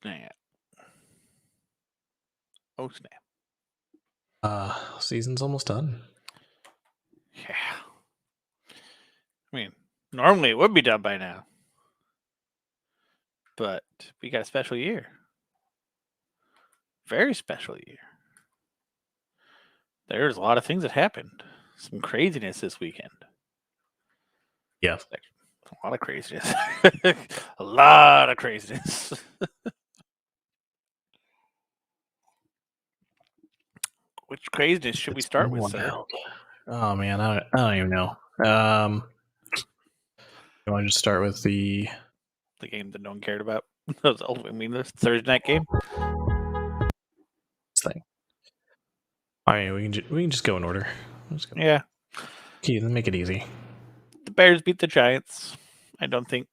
snap. Oh, snap. Season's almost done. Yeah. I mean, normally it would be done by now. But we got a special year. Very special year. There's a lot of things that happened. Some craziness this weekend. Yeah. A lot of craziness. A lot of craziness. Which craziness should we start with, sir? Oh man, I don't even know. You want to just start with the game that no one cared about? The Thursday night game. thing? All right, we can just go in order. Yeah. Okay, let's make it easy. The Bears beat the Giants. I don't think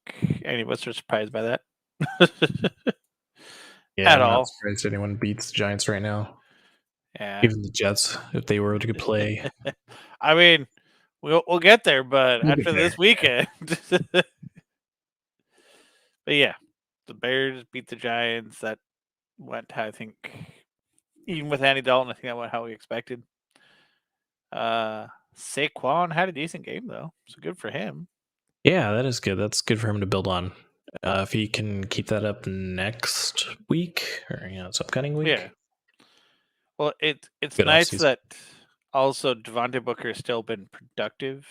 any of us are surprised by that. Yeah, At I'm all. not surprised anyone beats the Giants right now. Yeah. Even the Jets, if they were to play. I mean, we'll get there, but We'll after get this there. weekend. But yeah, the Bears beat the Giants. That went, I think, even with Andy Dalton, I think that went how we expected. Saquon had a decent game though, so good for him. Yeah, that is good. That's good for him to build on. If he can keep that up next week or this upcoming week. Yeah. Well, it's Good nice offseason. that also Devontae Booker has still been productive,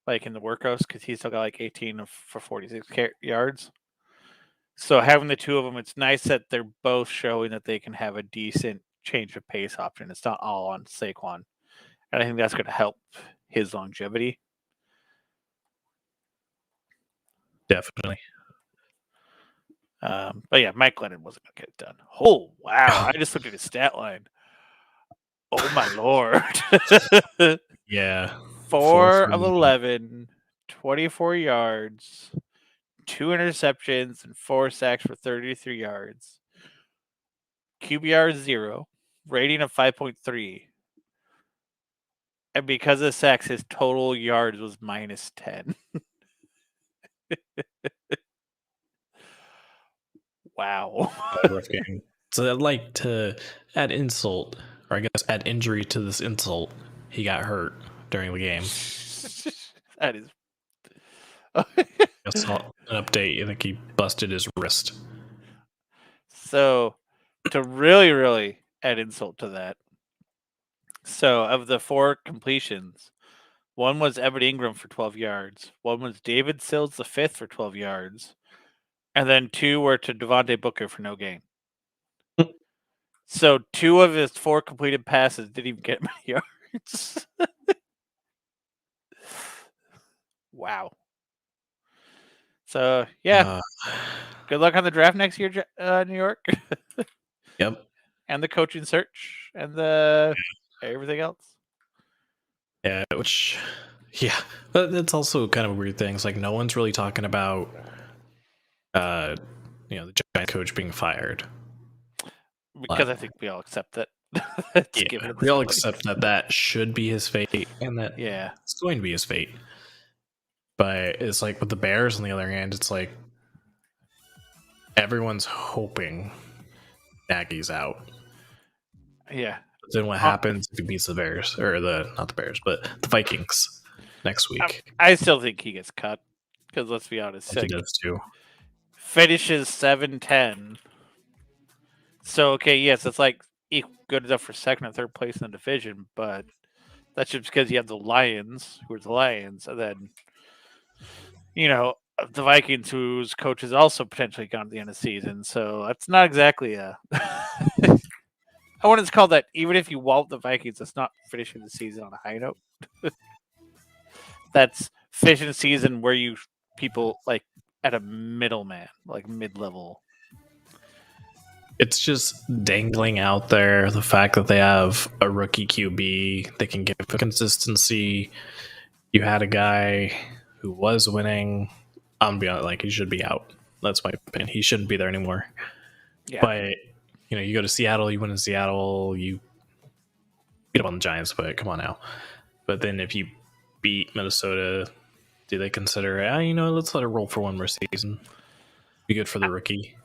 like in the workouts, because he's still got like 18 for 46 yards. So having the two of them, it's nice that they're both showing that they can have a decent change of pace option. It's not all on Saquon, and I think that's going to help his longevity. Definitely. But yeah, Mike Glennon wasn't going to get it done. Oh, wow. I just looked at his stat line. Oh, my Lord. Yeah. 4 of 11, 24 yards, 2 interceptions, and 4 sacks for 33 yards. QBR 0, rating of 5.3. And because of sacks, his total yards was minus 10. Wow. Rough game. So I'd like to add insult, or I guess add injury to this insult. He got hurt during the game. That is. I saw an update. I think he busted his wrist. So, to really, really add insult to that. So, of the 4 completions, one was Evan Ingram for 12 yards. One was David Sills the fifth for 12 yards. And then 2 were to Devontae Booker for no gain. So 2 of his 4 completed passes didn't even get many yards. Wow. So, yeah. Good luck on the draft next year, New York. Yep. And the coaching search and the everything else. Yeah, but it's also kind of a weird thing. It's like no one's really talking about the Giant coach being fired. Because I think we all accept that. We all accept that should be his fate, and that it's going to be his fate. But it's like with the Bears, on the other hand, it's like everyone's hoping Nagy's out. Yeah. But then what happens if he beats the Bears, or not the Bears, but the Vikings next week? I still think he gets cut because let's be honest, he does too. Finishes 7-10. So okay, yes, it's like good enough for second and third place in the division, but that's just because you have the Lions, who are the Lions, and then the Vikings, whose coach is also potentially gone at the end of the season. So that's not exactly a. I want to call that, even if you wallop the Vikings, that's not finishing the season on a high note. That's finishing the season where people like at a middleman, like mid-level. It's just dangling out there the fact that they have a rookie QB. They can give consistency. You had a guy who was winning. I'm be honest, like he should be out. That's my opinion. He shouldn't be there anymore. Yeah. But you go to Seattle, you win in Seattle, you beat up on the Giants, but come on now. But then if you beat Minnesota, do they consider let's let it roll for one more season? Be good for the rookie.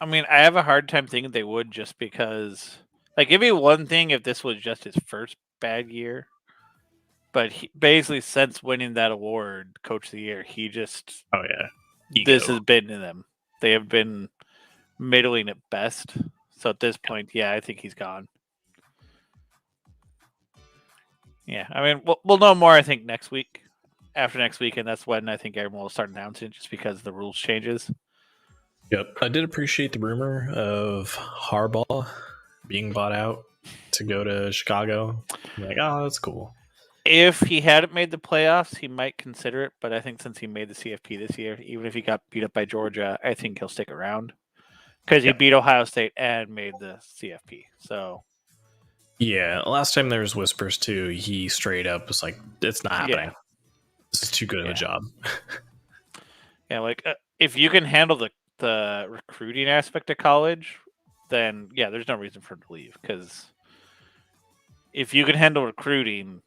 I mean, I have a hard time thinking they would, just because, like, it'd be one thing if this was just his first bad year, but he, basically since winning that award, Coach of the Year, he just Oh yeah, this ego. has been in them. They have been middling at best. So at this point, yeah, I think he's gone. Yeah, I mean, we'll know more. I think next week, after next week, and that's when I think everyone will start announcing, just because the rules changes. Yep, I did appreciate the rumor of Harbaugh being bought out to go to Chicago. I'm like, oh, that's cool. If he hadn't made the playoffs, he might consider it. But I think since he made the CFP this year, even if he got beat up by Georgia, I think he'll stick around because he Yep. beat Ohio State and made the CFP. So Yeah, last time there was whispers too. He straight up was like, "It's not happening. yeah, This is too good of a job." yeah, like if you can handle the recruiting aspect of college, then yeah, there's no reason for him to leave. Because if you can handle recruiting,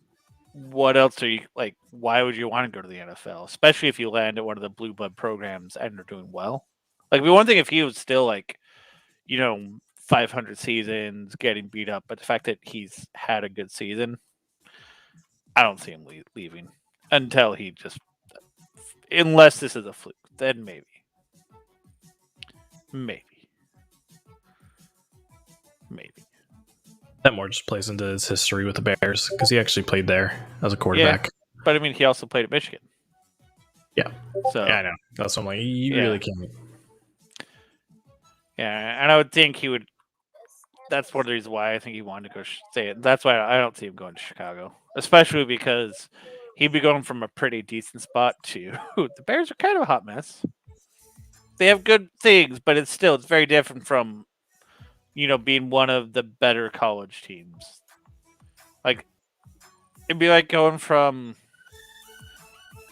what else are you like? Why would you want to go to the NFL, especially if you land at one of the blue blood programs and are doing well? Like, it'd be one thing if he was still like, 500 seasons, getting beat up, but the fact that he's had a good season, I don't see him leaving until he just, unless this is a fluke, then maybe, maybe. That more just plays into his history with the Bears because he actually played there as a quarterback. But I mean, he also played at Michigan. Yeah. So Yeah, I know. That's what I'm like. You really can't. Yeah, and I would think he would. That's one of the reasons why I think he wanted to go stay it. That's why I don't see him going to Chicago, especially because he'd be going from a pretty decent spot to the Bears are kind of a hot mess. They have good things, but it's very different from being one of the better college teams. Like, it'd be like going from,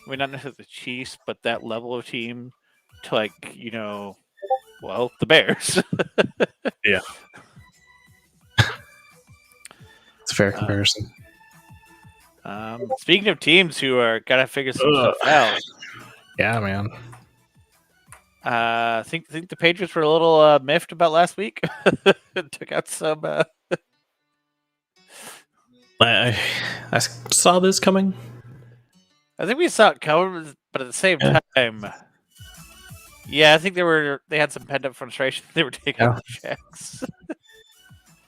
I mean, not necessarily the Chiefs, but that level of team to, like, the Bears. Yeah. It's a fair comparison. Speaking of teams who are gotta figure some stuff out, yeah, man. I think the Patriots were a little miffed about last week. Took out some. I saw this coming. I think we saw it coming, but at the same time, yeah, I think they had some pent up frustration. They were taking out the Jags.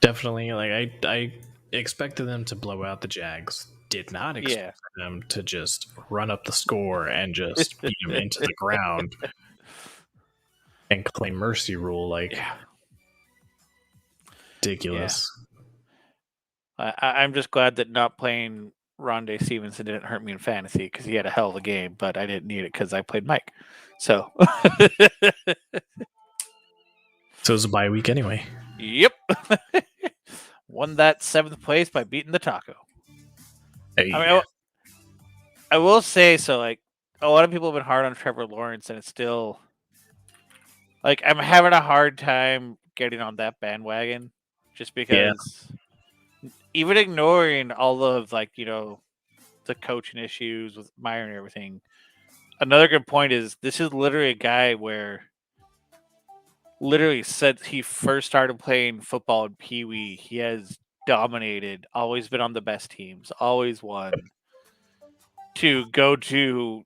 Definitely, like I expected them to blow out the Jags. Did not expect them to just run up the score and just beat them into the ground and claim mercy rule. Like, ridiculous. Yeah. I'm just glad that not playing Rondé Stevenson didn't hurt me in fantasy because he had a hell of a game, but I didn't need it because I played Mike. So. So it was a bye week anyway. Yep. Won that 7th place by beating the Taco. Hey. I mean, I will say, so, like, a lot of people have been hard on Trevor Lawrence, and it's still, like, I'm having a hard time getting on that bandwagon just because even ignoring all of, like, the coaching issues with Meyer and everything, another good point is this is literally a guy where literally since he first started playing football in Pee Wee, he has dominated, always been on the best teams, always won. To go to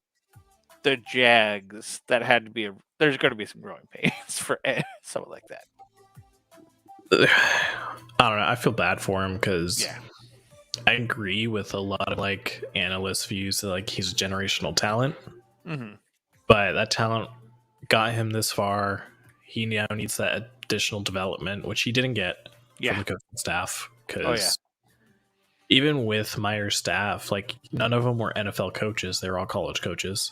the Jags, that had to be there's going to be some growing pains for someone like that. I don't know. I feel bad for him because I agree with a lot of like analysts' views that like he's a generational talent, but that talent got him this far. He now needs that additional development, which he didn't get from the coaching staff. Because even with Meyer's staff, like none of them were NFL coaches; they were all college coaches.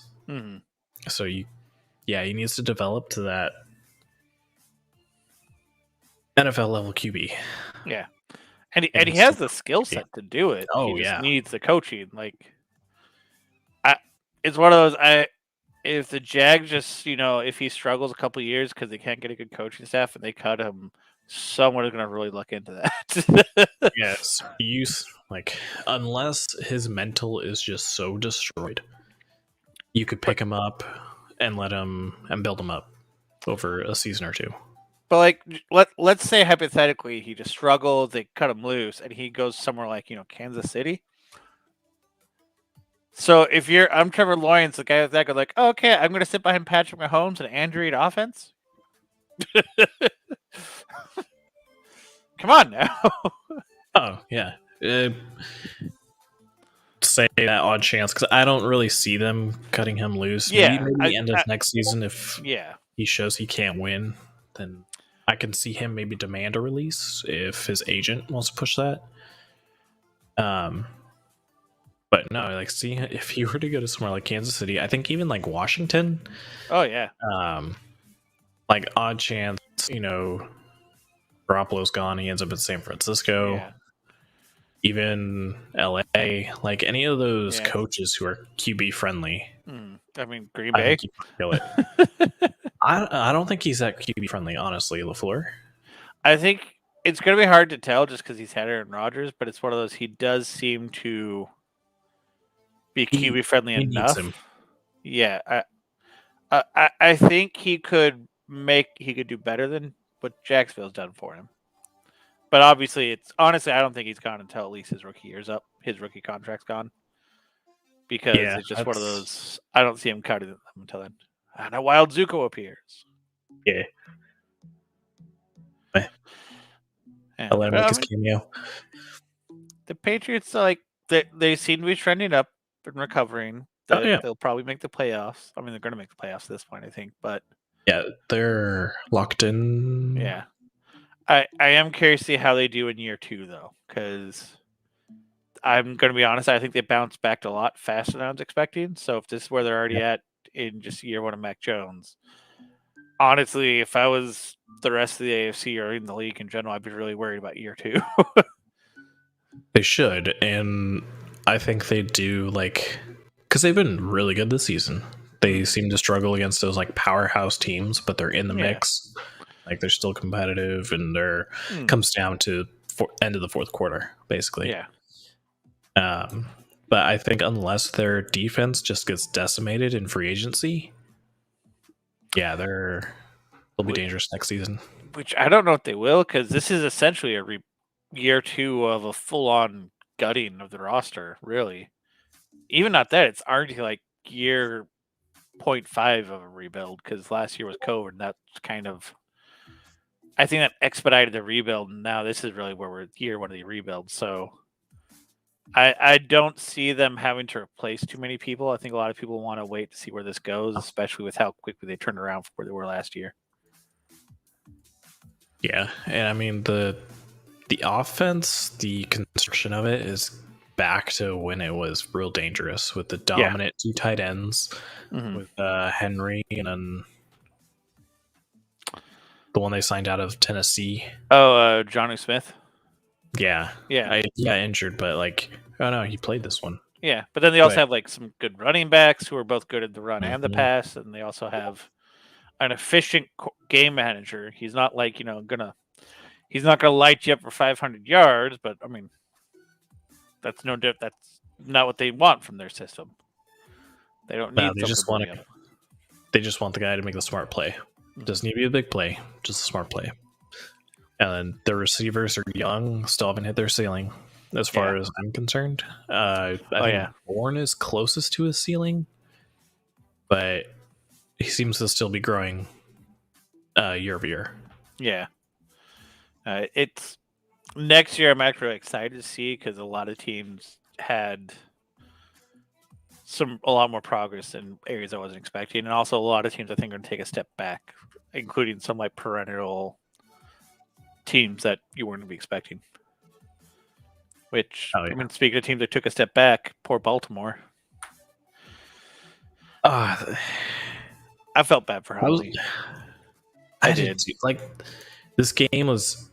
So he needs to develop to that NFL level QB. Yeah, and he has the skill set to do it. Oh, he just needs the coaching. Like, it's one of those. If the Jags just if he struggles a couple of years because they can't get a good coaching staff and they cut him, someone is going to really look into that. Yes, like unless his mental is just so destroyed, you could pick him up and let him and build him up over a season or two. But let's say hypothetically he just struggles, they cut him loose, and he goes somewhere like Kansas City. So if I'm Trevor Lawrence, the guy with that go like, oh, okay, I'm gonna sit behind Patrick Mahomes and Andrew Reid offense. Come on now. Oh yeah. Say that odd chance because I don't really see them cutting him loose. Yeah, maybe end of next season if yeah. he shows he can't win, then I can see him maybe demand a release if his agent wants to push that. But no, like see if he were to go to somewhere like Kansas City, I think even like Washington. Oh yeah. Like odd chance, Garoppolo's gone, he ends up in San Francisco. Yeah. Even LA, like any of those coaches who are QB friendly. I mean, Green Bay. I think he could kill it. I don't think he's that QB friendly, honestly, LaFleur. I think it's going to be hard to tell just because he's had Aaron Rodgers, but it's one of those he does seem to be QB friendly enough. Yeah, I think he could do better than what Jacksonville's done for him. But obviously, I don't think he's gone until at least his rookie year's up. His rookie contract's gone. Because it's just one of those. I don't see him cutting them until then. And a Wild Zuko appears. Yeah. I'll let him make his cameo. The Patriots, they seem to be trending up and recovering. They'll probably make the playoffs. I mean, they're going to make the playoffs at this point, I think. But yeah, they're locked in. Yeah. I am curious to see how they do in year 2, though, because I'm going to be honest, I think they bounced back a lot faster than I was expecting. So if this is where they're already at in just year 1 of Mac Jones, honestly, if I was the rest of the AFC or in the league in general, I'd be really worried about year 2. They should, and I think they do, because they've been really good this season. They seem to struggle against those powerhouse teams, but they're in the mix. They're still competitive, and comes down to end of the fourth quarter, basically. Yeah. But I think unless their defense just gets decimated in free agency, they'll be dangerous next season. Which I don't know if they will, because this is essentially a year 2 of a full-on gutting of the roster, really. Even not that, it's already year 0.5 of a rebuild, because last year was COVID, and that's kind of... I think that expedited the rebuild, and now this is really where we're year 1 of the rebuild. So I don't see them having to replace too many people. I think a lot of people want to wait to see where this goes, especially with how quickly they turned around from where they were last year. Yeah, and I mean the offense, the construction of it is back to when it was real dangerous with the dominant 2 tight ends, with Henry and then the one they signed out of Tennessee. Oh, Jonnu Smith. Yeah. He got injured, but oh no, he played this one. Yeah, but then they also have some good running backs who are both good at the run and the pass, and they also have an efficient game manager. He's not he's not gonna light you up for 500 yards, but I mean, that's not what they want from their system. They don't need. They just want the guy to make the smart play. Doesn't need to be a big play, just a smart play. And then the receivers are young, still haven't hit their ceiling, as far as I'm concerned. I think Bourne is closest to his ceiling, but he seems to still be growing year over year. Yeah. It's next year. I'm actually excited to see, because a lot of teams had a lot more progress in areas I wasn't expecting, and also a lot of teams I think are going to take a step back, including some perennial teams that you weren't going to be expecting. Which, I mean, speaking of teams that took a step back, poor Baltimore. I felt bad for Howie. I did. This game was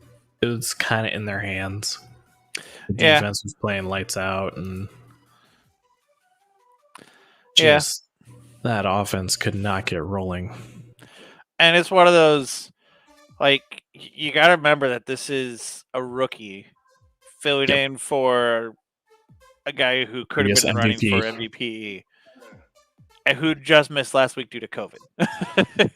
kind of in their hands. The defense was playing lights out, and that offense could not get rolling. And it's one of those, you got to remember that this is a rookie filling in for a guy who could have been running for MVP and who just missed last week due to COVID.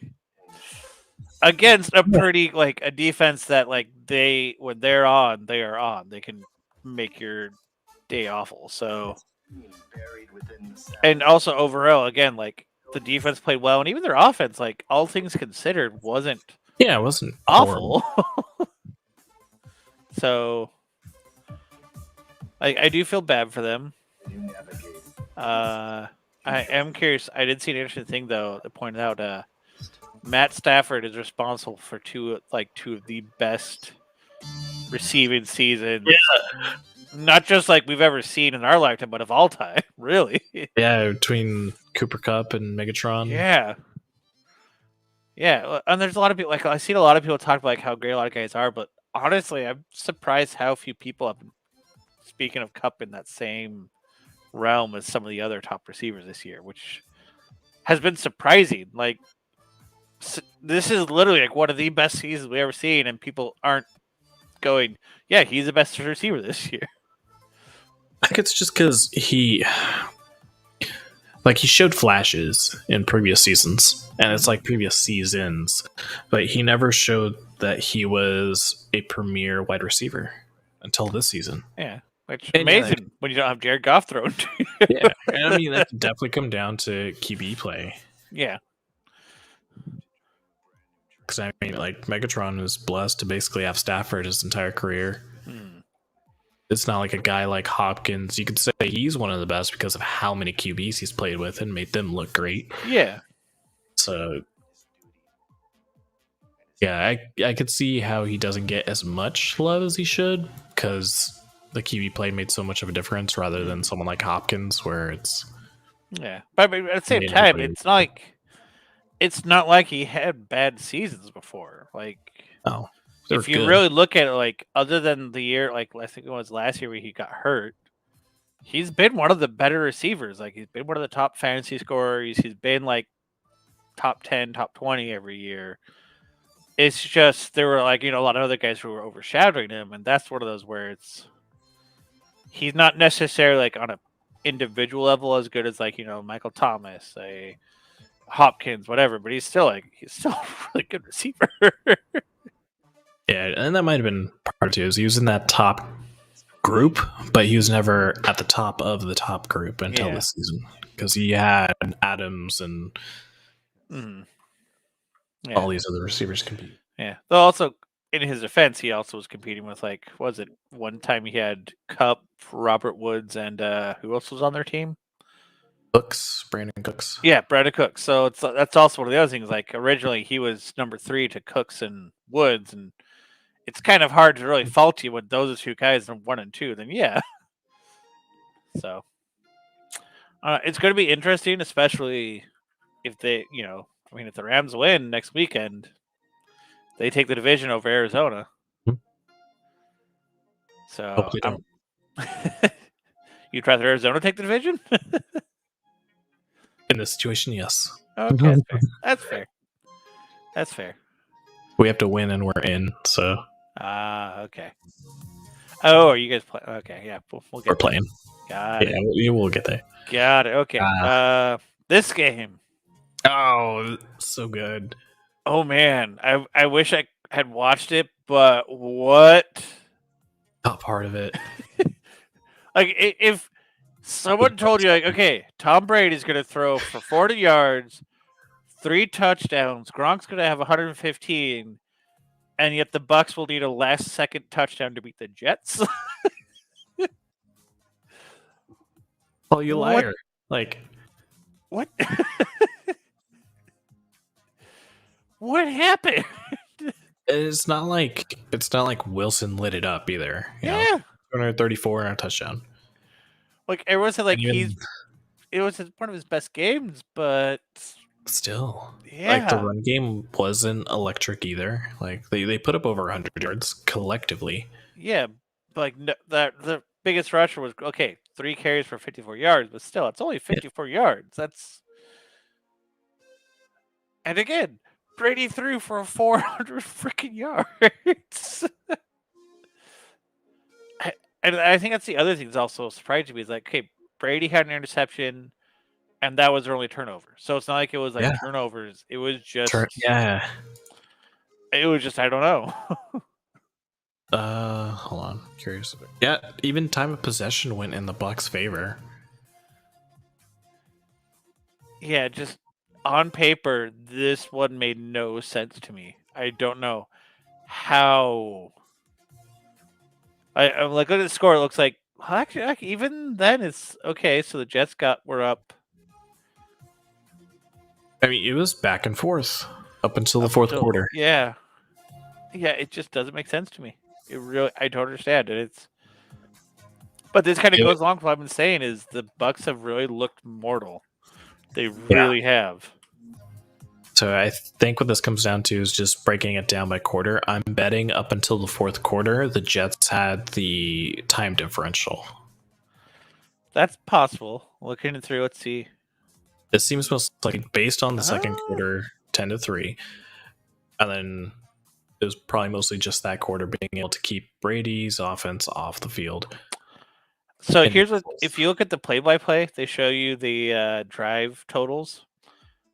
against a pretty like a defense that like when they're on, they are on. They can make your day awful. So, and also overall, again, like the defense played well, and even their offense, like all things considered, wasn't Yeah, it wasn't horrible. awful. So, I do feel bad for them. I am curious. I did see an interesting thing though that pointed out Matt Stafford is responsible for two of the best receiving seasons. Yeah. Not just like we've ever seen in our lifetime, but of all time, really. Yeah, between Cooper Cup and Megatron. Yeah. Yeah, and there's a lot of people like I've seen a lot of people talk about like how great a lot of guys are, but honestly, I'm surprised how few people have been speaking of Cup in that same realm as some of the other top receivers this year, which has been surprising. Like this is literally like one of the best seasons we've ever seen, and people aren't going, "Yeah, he's the best receiver this year." I think it's just because he showed flashes in previous seasons, and it's like previous seasons, but he never showed that he was a premier wide receiver until this season. Yeah, which amazing when you don't have Jared Goff thrown. Yeah, and I mean that could definitely come down to QB play. Yeah, because I mean, like Megatron was blessed to basically have Stafford his entire career. It's not like a guy like Hopkins. You could say he's one of the best because of how many QBs he's played with and made them look great. Yeah. So, yeah, I could see how he doesn't get as much love as he should because the QB play made so much of a difference rather than someone like Hopkins where it's... Yeah, but at the same time, it's not like he had bad seasons before. Like, oh. If you really look at it, like other than the year, like I think it was last year where he got hurt, he's been one of the better receivers. Like he's been one of the top fantasy scorers. He's been like top 10, top 20 every year. It's just there were like a lot of other guys who were overshadowing him, and that's one of those where he's not necessarily like on a individual level as good as like Michael Thomas, a Hopkins, whatever. But he's still a really good receiver. Yeah, and that might have been part too. Is he was in that top group, but he was never at the top of the top group until this season because he had Adams and all these other receivers compete. Yeah, though also in his defense, he also was competing with one time he had Cup, Robert Woods, and who else was on their team? Brandon Cooks. Yeah, Brandon Cooks. So that's also one of the other things. Like originally, he was number 3 to Cooks and Woods, and it's kind of hard to really fault you when those are two guys are 1 and 2. Then yeah, so it's going to be interesting, especially if they, if the Rams win next weekend, they take the division over Arizona. So hopefully don't. You'd rather Arizona take the division? In this situation, yes. Okay, that's fair. That's fair. We have to win and we're in, so. Okay. Oh, are you guys playing? Okay, yeah, we'll get We're playing. Got it. Yeah, we'll get there. Got it. Okay. This game. Oh, so good. Oh man, I wish I had watched it, but what? Top part of it. Like if someone told you, like, okay, Tom Brady's going to throw for 40 yards, 3 touchdowns, Gronk's going to have 115, and yet the Bucs will need a last-second touchdown to beat the Jets. Oh, you liar! Like, what? What happened? It's not like Wilson lit it up either. You know? 234 and a touchdown. Like everyone said, like it was one of his best games, but still, like the run game wasn't electric either. Like they put up over 100 yards collectively. Yeah, but like the biggest rusher was 3 carries for 54 yards, but still, it's only 54 yards. That's and again, Brady threw for 400 freaking yards. And I think that's the other thing that's also surprising me is like, okay, Brady had an interception, and that was their only turnover. So it's not like it was like turnovers. It was just It was just I don't know. Hold on. Curious. Yeah, even time of possession went in the Bucks' favor. Yeah, just on paper, this one made no sense to me. I don't know how. I'm like, look at the score. It looks like actually, even then it's okay. So the Jets were up I mean, it was back and forth up until the up fourth until- quarter. Yeah, yeah. It just doesn't make sense to me. It really, I don't understand it. But this kind of goes along with what I've been saying is the Bucks have really looked mortal. They really have. So I think what this comes down to is just breaking it down by quarter. I'm betting up until the fourth quarter, the Jets had the time differential. That's possible. Looking it through, let's see. It seems most like based on the second quarter, 10-3, and then it was probably mostly just that quarter being able to keep Brady's offense off the field. So here's what, if you look at the play-by-play, they show you the drive totals.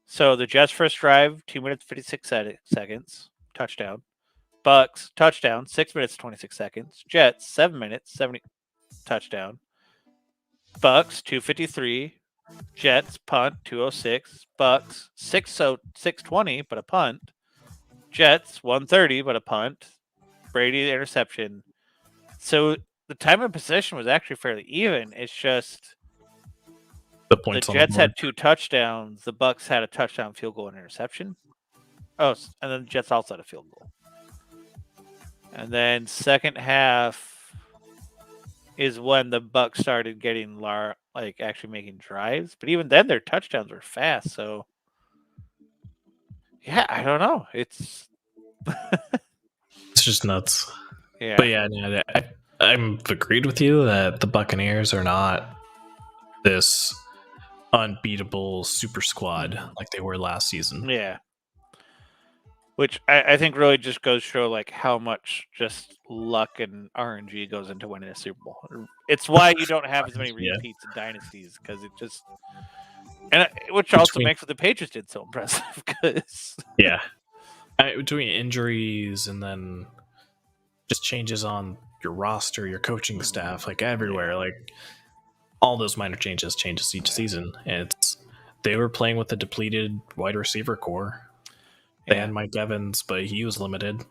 So the Jets' first drive, 2 minutes 56 seconds, touchdown. Bucks touchdown, 6 minutes 26 seconds. Jets 7 minutes 70 touchdown. Bucks 2:53. Jets punt 2:06. Bucks 6:20 but a punt. Jets 1:30 but a punt. Brady interception. So the time of possession was actually fairly even. It's just the Jets had 2 touchdowns. The Bucks had a touchdown, field goal, and interception. Oh, and then the Jets also had a field goal. And then second half is when the Bucks started getting actually making drives. But even then, their touchdowns were fast. So yeah, I don't know. It's just nuts. Yeah. But yeah, I'm agreed with you that the Buccaneers are not this unbeatable super squad like they were last season. Yeah. Which I think really just goes to show like how much just luck and RNG goes into winning a Super Bowl. It's why you don't have as many repeats in dynasties, because it just which also makes what the Patriots did so impressive. Because between injuries and then just changes on your roster, your coaching staff, like everywhere, like all those minor changes each season. And they were playing with a depleted wide receiver core. They had Mike Evans, but he was limited.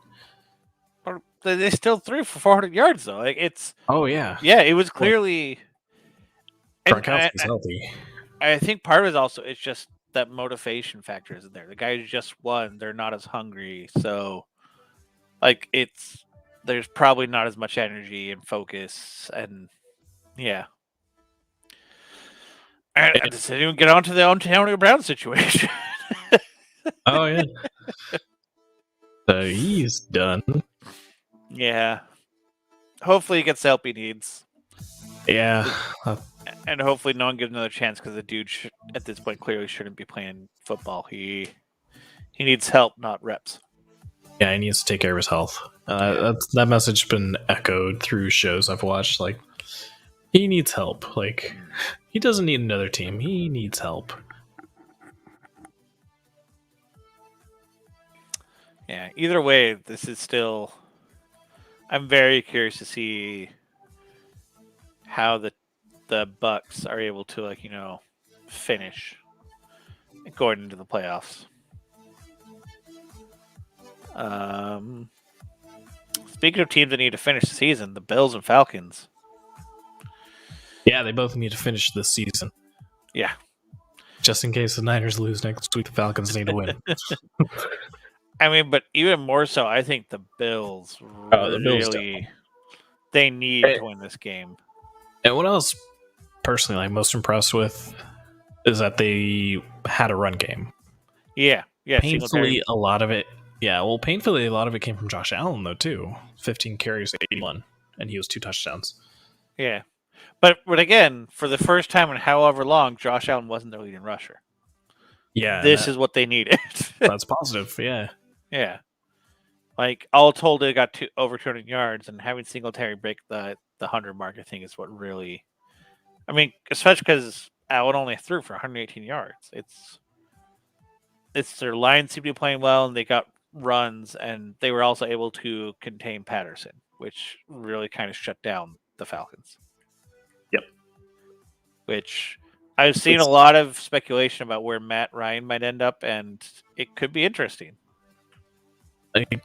But they still threw for 400 yards, though. Like it was clearly. Gronkowski's healthy. I think part of it is also it's just that motivation factor isn't there. The guys just won; they're not as hungry, so like there's probably not as much energy and focus, and And I didn't even get onto the Antonio Brown situation. Oh yeah. So he's done. Yeah. Hopefully he gets the help he needs. Yeah. And hopefully no one gives another chance, because the dude at this point clearly shouldn't be playing football. He needs help, not reps. Yeah, he needs to take care of his health. That message has been echoed through shows I've watched. Like, he needs help. Like, he doesn't need another team. He needs help. Yeah, either way, this is still... I'm very curious to see how the Bucks are able to, finish going into the playoffs. Speaking of teams that need to finish the season, the Bills and Falcons. Yeah, they both need to finish this season. Yeah. Just in case the Niners lose next week, the Falcons need to win. I mean, but even more so, I think the Bills they need to win this game. And what I was personally most impressed with is that they had a run game. Yeah. Painfully, a lot of it came from Josh Allen, though, too. 15 carries, 81, and he was 2 touchdowns. Yeah. But again, for the first time in however long, Josh Allen wasn't their leading rusher. Yeah. This is what they needed. That's positive, yeah. Yeah. Like, all told, they got over 200 yards, and having Singletary break the 100 mark, I think, is what really... I mean, especially because Allen only threw for 118 yards. It's their line seemed to be playing well, and they got runs, and they were also able to contain Patterson, which really kind of shut down the Falcons. Yep. Which I've seen a lot of speculation about where Matt Ryan might end up, and it could be interesting.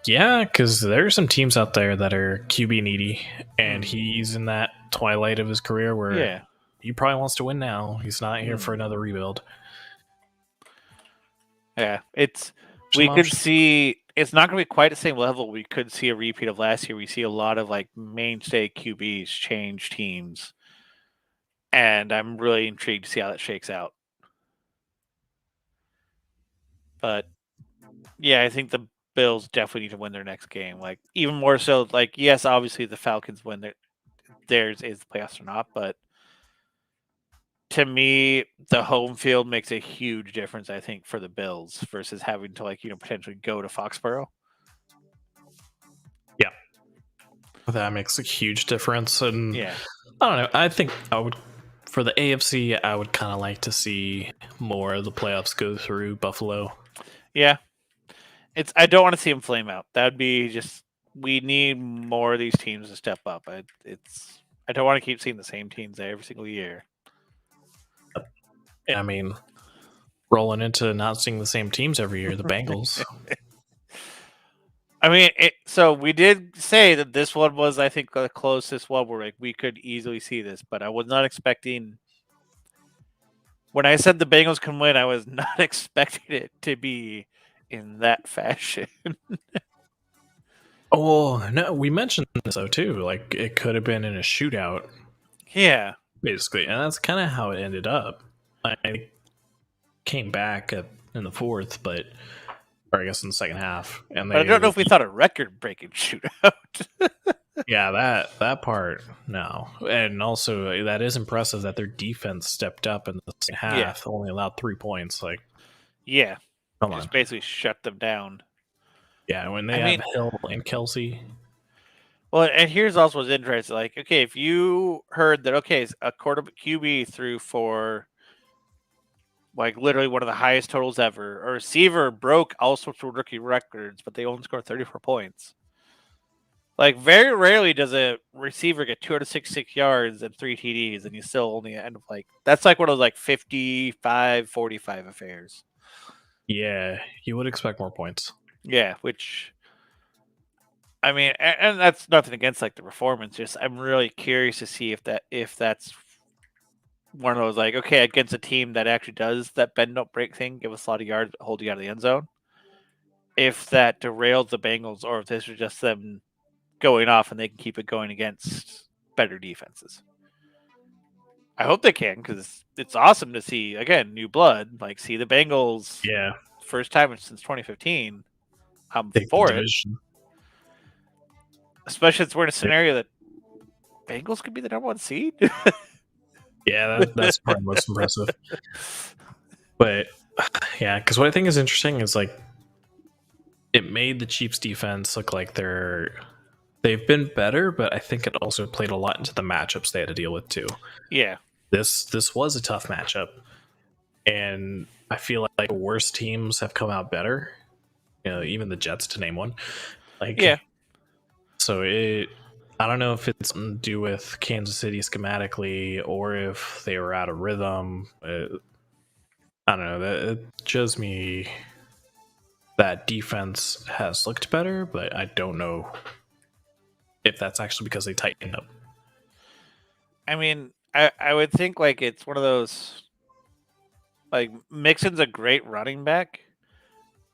Yeah, because there are some teams out there that are QB needy, and he's in that twilight of his career where he probably wants to win now. He's not here for another rebuild. Yeah, we could see it's not going to be quite the same level. We could see a repeat of last year. We see a lot of like mainstay QBs change teams, and I'm really intrigued to see how that shakes out. But yeah, I think the Bills definitely need to win their next game. Like even more so, like yes, obviously the Falcons win theirs is the playoffs or not, but to me, the home field makes a huge difference, I think, for the Bills versus having to potentially go to Foxborough. Yeah. That makes a huge difference. And yeah. I don't know. I think for the AFC, I would kind of like to see more of the playoffs go through Buffalo. Yeah. I don't want to see them flame out. That would be just, we need more of these teams to step up. I don't want to keep seeing the same teams every single year. I mean, rolling into not seeing the same teams every year, the Bengals. I mean, so we did say that this one was, I think, the closest one where we could easily see this, but I was not expecting. When I said the Bengals can win, I was not expecting it to be in that fashion. Oh no, we mentioned this though too. Like it could have been in a shootout. Yeah, basically, and that's kind of how it ended up. I came back in the fourth, or I guess in the second half, and but I don't know if we thought a record-breaking shootout. Yeah, that part, no. And also, that is impressive that their defense stepped up in the second half, only allowed 3 points. Yeah. Come on. Just basically shut them down. Yeah, when they have Hill and Kelsey. Well, and here's also what's interesting. Okay, if you heard that, a quarterback QB threw for literally one of the highest totals ever, a receiver broke all sorts of rookie records, but they only scored 34 points. Very rarely does a receiver get 266 yards and 3 TDs, and you still only end up that's one of those 55-45 affairs. Yeah, you would expect more points. Yeah, which, I mean, and that's nothing against the performance. Just I'm really curious to see if that's one of those against a team that actually does that bend don't break thing, give us a lot of yards, hold you out of the end zone. If that derails the Bengals, or if this is just them going off and they can keep it going against better defenses. I hope they can, because it's awesome to see, again, new blood. See the Bengals. Yeah. First time since 2015. I'm for it. Especially since we're in a scenario that Bengals could be the number 1 seed. Yeah, that's probably most impressive. But yeah, because what I think is interesting is it made the Chiefs defense look like they've been better, but I think it also played a lot into the matchups they had to deal with too. Yeah. This was a tough matchup, and I feel like worse teams have come out better. Even the Jets, to name one. Yeah. So I don't know if it's something to do with Kansas City schematically or if they were out of rhythm. I don't know. It shows me that defense has looked better, but I don't know if that's actually because they tightened up. I mean, I would think it's one of those, Mixon's a great running back,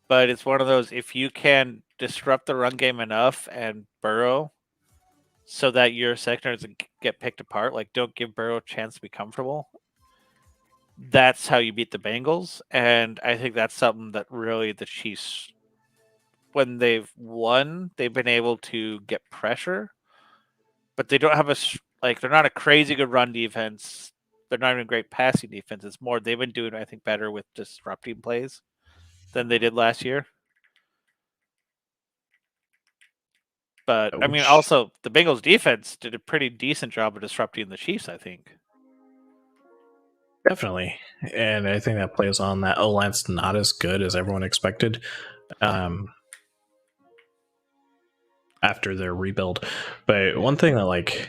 but it's one of those, if you can disrupt the run game enough and Burrow so that your secondary doesn't get picked apart, don't give Burrow a chance to be comfortable, that's how you beat the Bengals. And I think that's something that really the Chiefs, when they've won, they've been able to get pressure, but they don't have they're not a crazy good run defense. They're not even a great passing defense. It's more they've been doing, I think, better with disrupting plays than they did last year. But I mean, also the Bengals defense did a pretty decent job of disrupting the Chiefs, I think. Definitely. And I think that plays on that O-line's not as good as everyone expected. after their rebuild. But one thing that like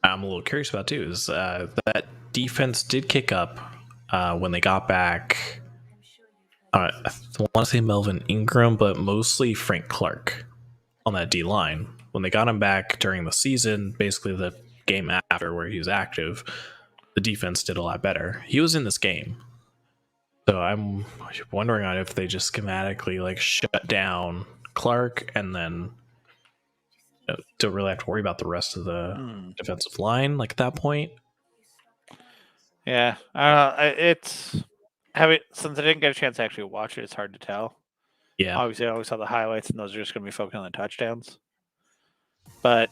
I'm a little curious about too is that defense did kick up when they got back. I want to say Melvin Ingram, but mostly Frank Clark on that D line. When they got him back during the season, basically the game after where he was active, the defense did a lot better. He was in this game. So I'm wondering on if they just schematically like shut down Clark and then don't really have to worry about the rest of the defensive line like at that point. Yeah, I don't know. It's since I didn't get a chance to actually watch it. It's hard to tell. Yeah, Obviously, I always saw the highlights, and those are just going to be focused on the touchdowns. But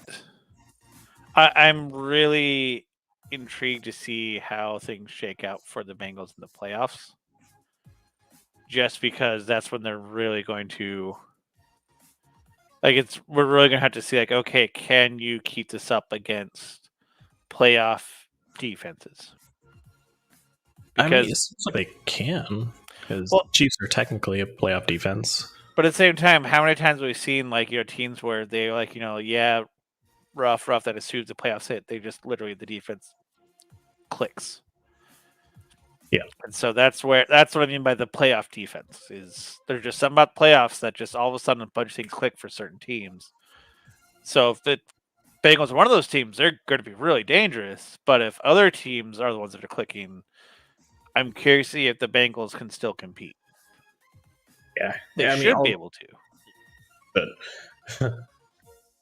I'm really intrigued to see how things shake out for the Bengals in the playoffs. Just because that's when they're really going to, like, we're really going to have to see, like, okay, can you keep this up against playoff defenses? I mean, it seems like they can because Chiefs are technically a playoff defense. But at the same time, how many times have we seen like teams where they like rough that as soon as the playoffs hit, they just literally the defense clicks. Yeah, and so that's what I mean by the playoff defense is there's just something about playoffs that just all of a sudden a bunch of things click for certain teams. So if the Bengals are one of those teams, they're going to be really dangerous. But if other teams are the ones that are clicking, I'm curious to see if the Bengals can still compete. Yeah, they should be able to. But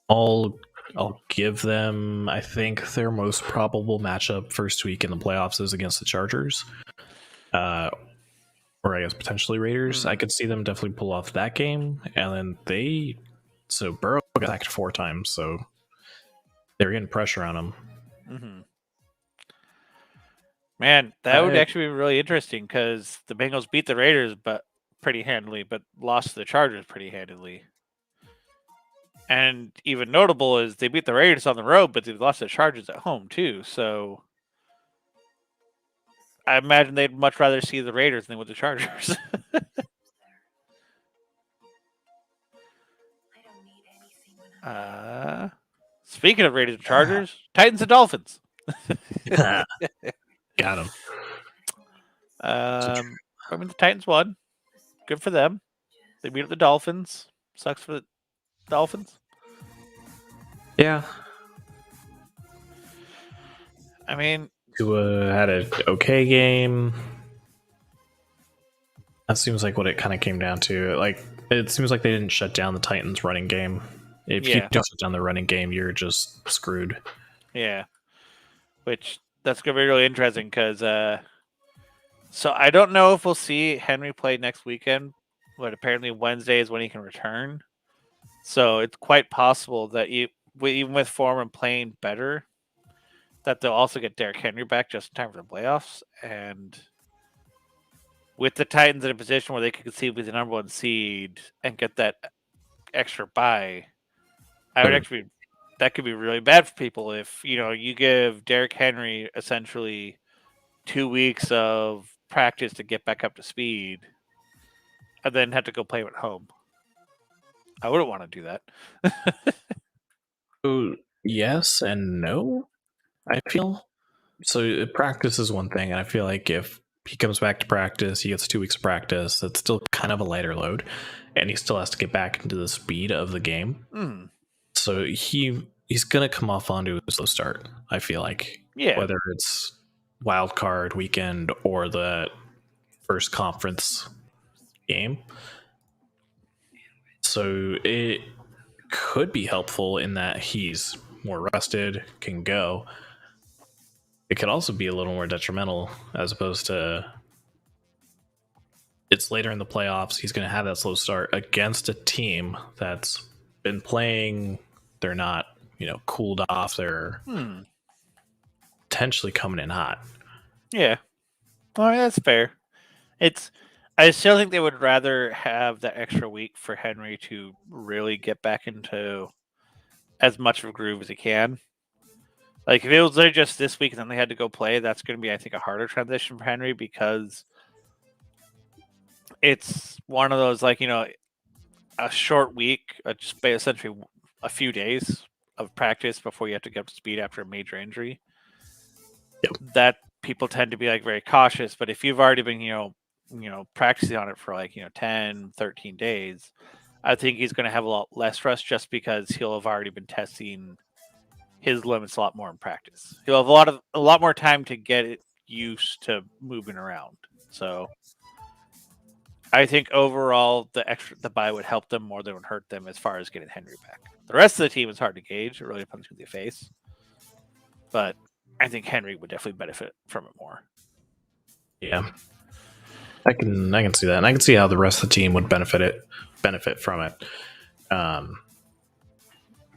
I'll give them, I think, their most probable matchup first week in the playoffs is against the Chargers. Or I guess potentially Raiders. I could see them definitely pull off that game. And then Burrow got sacked 4 times, so they're getting pressure on him. Mm-hmm. Man, that would actually be really interesting because the Bengals beat the Raiders pretty handily, but lost to the Chargers pretty handily. And even notable is they beat the Raiders on the road, but they lost to the Chargers at home too. So I imagine they'd much rather see the Raiders than with the Chargers. Speaking of Raiders and Chargers, Titans and Dolphins. Got them. I mean, the Titans won. Good for them. They beat up the Dolphins. Sucks for the Dolphins. Yeah. I mean, Tua had an okay game. That seems like what it kind of came down to. Like, it seems like they didn't shut down the Titans' running game. If you don't shut down the running game, you're just screwed. Yeah. Which, that's going to be really interesting because, so I don't know if we'll see Henry play next weekend, but apparently Wednesday is when he can return. So it's quite possible that even with Foreman playing better, that they'll also get Derrick Henry back just in time for the playoffs. And with the Titans in a position where they could conceivably be the number 1 seed and get that extra bye, that could be really bad for people if, you give Derrick Henry essentially 2 weeks of practice to get back up to speed and then have to go play him at home. I wouldn't want to do that. Yes and no, I feel. So practice is one thing, and I feel like if he comes back to practice, he gets 2 weeks of practice, that's still kind of a lighter load, and he still has to get back into the speed of the game. So he's going to come off onto a slow start, I feel like. Yeah. Whether it's wild card weekend or the first conference game. So it could be helpful in that he's more rested, can go. It could also be a little more detrimental as opposed to it's later in the playoffs. He's going to have that slow start against a team that's been playing. They're not, cooled off. They're potentially coming in hot. Yeah. Well, that's fair. I still think they would rather have that extra week for Henry to really get back into as much of a groove as he can. Like, if it was just this week and then they had to go play, that's going to be, I think, a harder transition for Henry because it's one of those, like, a short week, just essentially a few days of practice before you have to get up to speed after a major injury. Yep. That people tend to be like very cautious, but if you've already been, practicing on it for like, 10, 13 days, I think he's going to have a lot less rust just because he'll have already been testing his limits a lot more in practice. He'll have a lot more time to get it used to moving around. So I think overall the bye would help them more than it would hurt them as far as getting Henry back. The rest of the team is hard to gauge. It really depends who they face. But I think Henry would definitely benefit from it more. Yeah. I can see that. And I can see how the rest of the team would benefit from it. Probably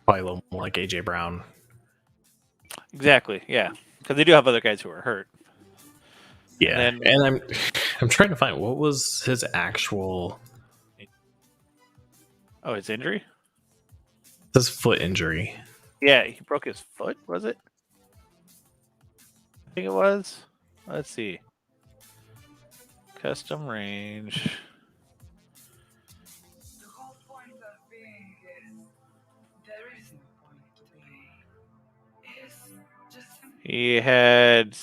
a little more like AJ Brown. Exactly, yeah. Because they do have other guys who are hurt. Yeah. And I'm trying to find what was his actual his injury? His foot injury. Yeah, he broke his foot, was it? I think it was. Let's see. Custom range. The whole point of being is there is no point to play. It's just He had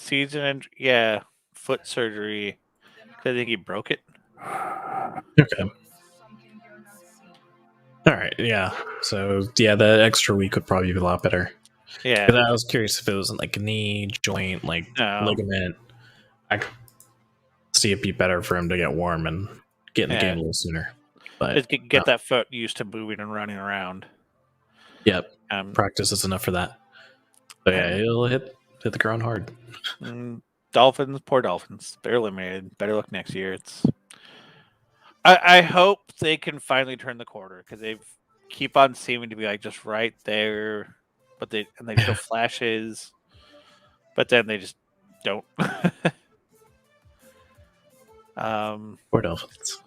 foot surgery. I think he broke it. Okay. something you're not seeing. All right. Yeah. So yeah, the extra week would probably be a lot better. Yeah. 'Cause I was curious if it was like a knee, joint, like ligament. I could see it be better for him to get warm and get in the game a little sooner. But just get that foot used to moving and running around. Yep. Practice is enough for that. But yeah, he'll hit the ground hard. Poor Dolphins. They're eliminated. Better luck next year. I hope they can finally turn the corner because they keep on seeming to be like just right there, but they show flashes, but then they just don't. Poor Dolphins.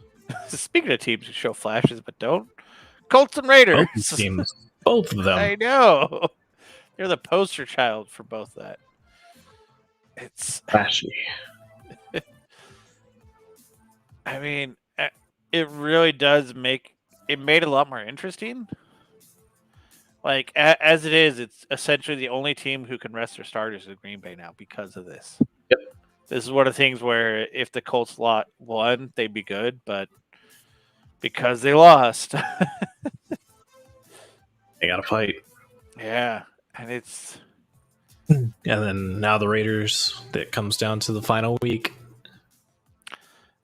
Speaking of teams who show flashes but don't, Colts and Raiders. Both teams, both of them. I know. They're the poster child for both that. It's flashy. I mean, it really does made it a lot more interesting. Like as it is, it's essentially the only team who can rest their starters is Green Bay now because of this. Yep. This is one of the things where if the Colts won, they'd be good, but because they lost, they got to fight. Yeah, and it's. And then now the Raiders, that comes down to the final week.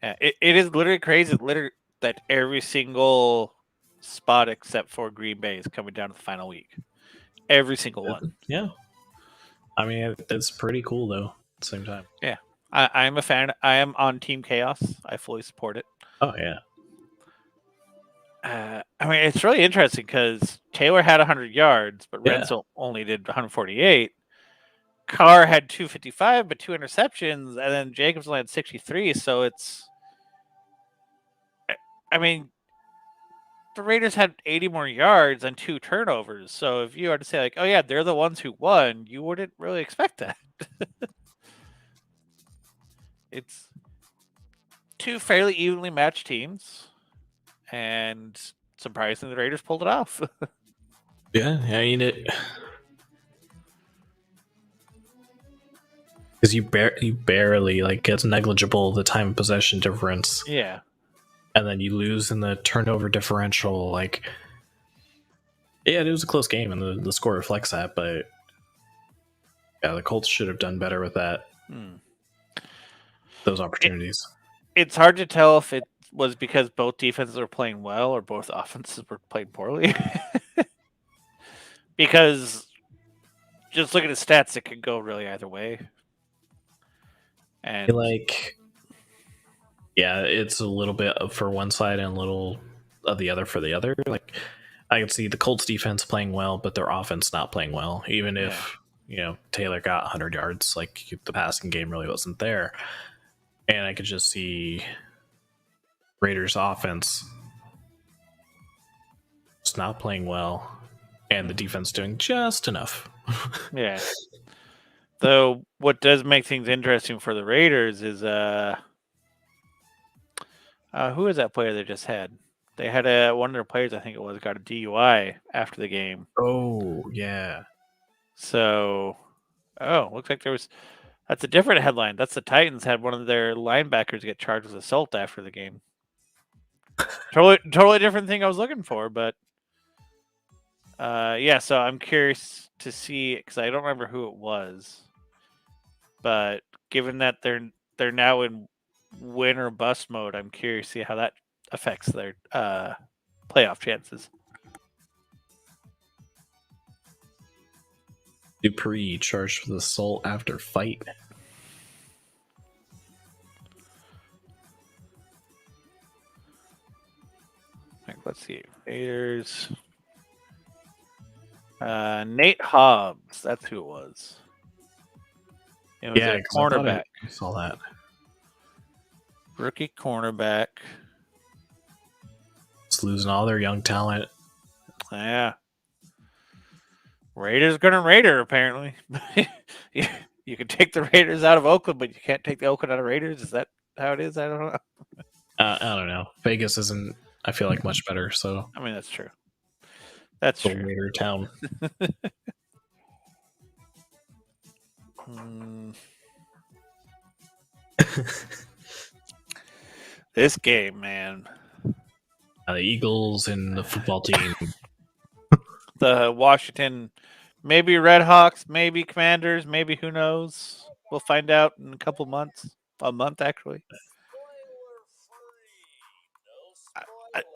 Yeah, it is literally crazy. That every single spot except for Green Bay is coming down to the final week. Every single one. Yeah. I mean, it's pretty cool though. At the same time. Yeah, I'm a fan. I am on Team Chaos. I fully support it. Oh yeah. I mean, it's really interesting because Taylor had 100 yards, but Renzel only did 148. Carr had 255, but 2 interceptions, and then Jacobs only had 63. So it's, I mean, the Raiders had 80 more yards and 2 turnovers. So if you were to say like, oh yeah, they're the ones who won, you wouldn't really expect that. It's 2 fairly evenly matched teams, and surprisingly, the Raiders pulled it off. Yeah, I mean it. Because you barely, like, it's negligible, the time of possession difference. Yeah. And then you lose in the turnover differential. Like, yeah, it was a close game, and the score reflects that. But yeah, the Colts should have done better with that. Those opportunities. It's hard to tell if it was because both defenses were playing well or both offenses were playing poorly. Because just looking at stats, it could go really either way. And like, yeah, it's a little bit for one side and a little of the other for the other. Like, I could see the Colts defense playing well, but their offense not playing well. Even if Taylor got 100 yards, like the passing game really wasn't there. And I could just see Raiders offense just not playing well, and the defense doing just enough. Yeah. Though what does make things interesting for the Raiders is who is that player they just had? They had one of their players, I think it was, got a DUI after the game. Oh, yeah. So, looks like that's a different headline. That's the Titans had one of their linebackers get charged with assault after the game. Totally different thing I was looking for, but yeah. So I'm curious to see because I don't remember who it was, but given that they're now in win or bust mode, I'm curious to see how that affects their playoff chances. Dupree charged with assault after fight. Let's see. Raiders. Nate Hobbs. That's who it was. It was a 'cause I thought cornerback. I saw that. Rookie cornerback. It's losing all their young talent. Yeah. Raiders gonna Raider, apparently. You can take the Raiders out of Oakland, but you can't take the Oakland out of Raiders. Is that how it is? I don't know. I don't know. Vegas isn't, I feel like, much better. So, I mean, that's true. That's the true. Raider town. This game, man. The Eagles and the football team. The Washington, maybe Red Hawks, maybe Commanders, maybe who knows. We'll find out in a couple months. A month, actually.